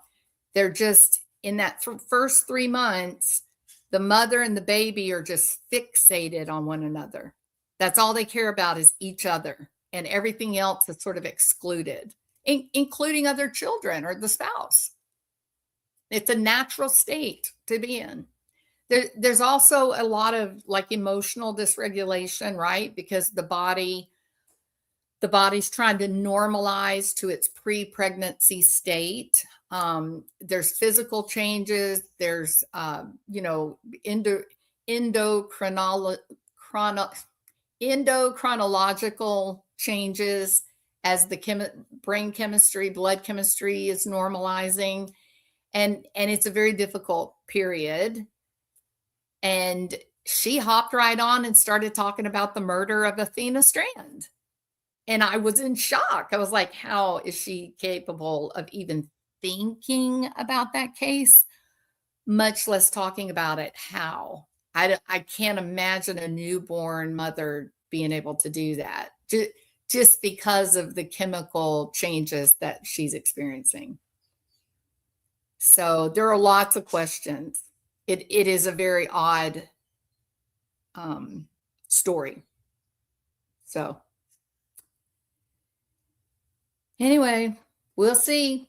They're just in that first 3 months, the mother and the baby are just fixated on one another. That's all they care about is each other, and everything else is sort of excluded, including other children or the spouse. It's a natural state to be in. There's also a lot of like emotional dysregulation, right? Because the body's trying to normalize to its pre-pregnancy state. There's physical changes. There's, endochronological changes as the brain chemistry, blood chemistry is normalizing. And it's a very difficult period. And she hopped right on and started talking about the murder of Athena Strand. And I was in shock. I was like, how is she capable of even thinking about that case, much less talking about it? How? I can't imagine a newborn mother being able to do that just because of the chemical changes that she's experiencing. So there are lots of questions. It is a very odd story. So anyway, we'll see.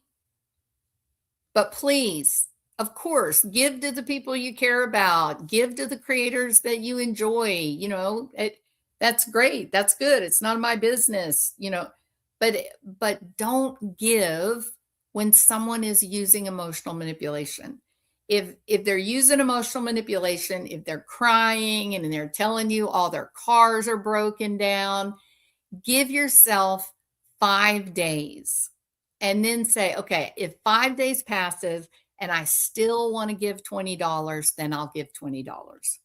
But please, of course, give to the people you care about. Give to the creators that you enjoy. That's great. That's good. It's none of my business, but don't give when someone is using emotional manipulation. If they're using emotional manipulation, if they're crying and they're telling you all their cars are broken down, give yourself 5 days and then say, okay, if 5 days passes and I still want to give $20, then I'll give $20.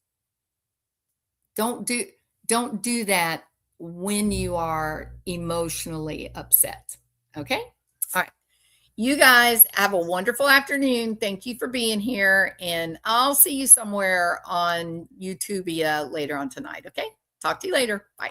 Don't do that when you are emotionally upset. Okay? All right. You guys have a wonderful afternoon. Thank you for being here. And I'll see you somewhere on YouTube later on tonight. Okay? Talk to you later. Bye.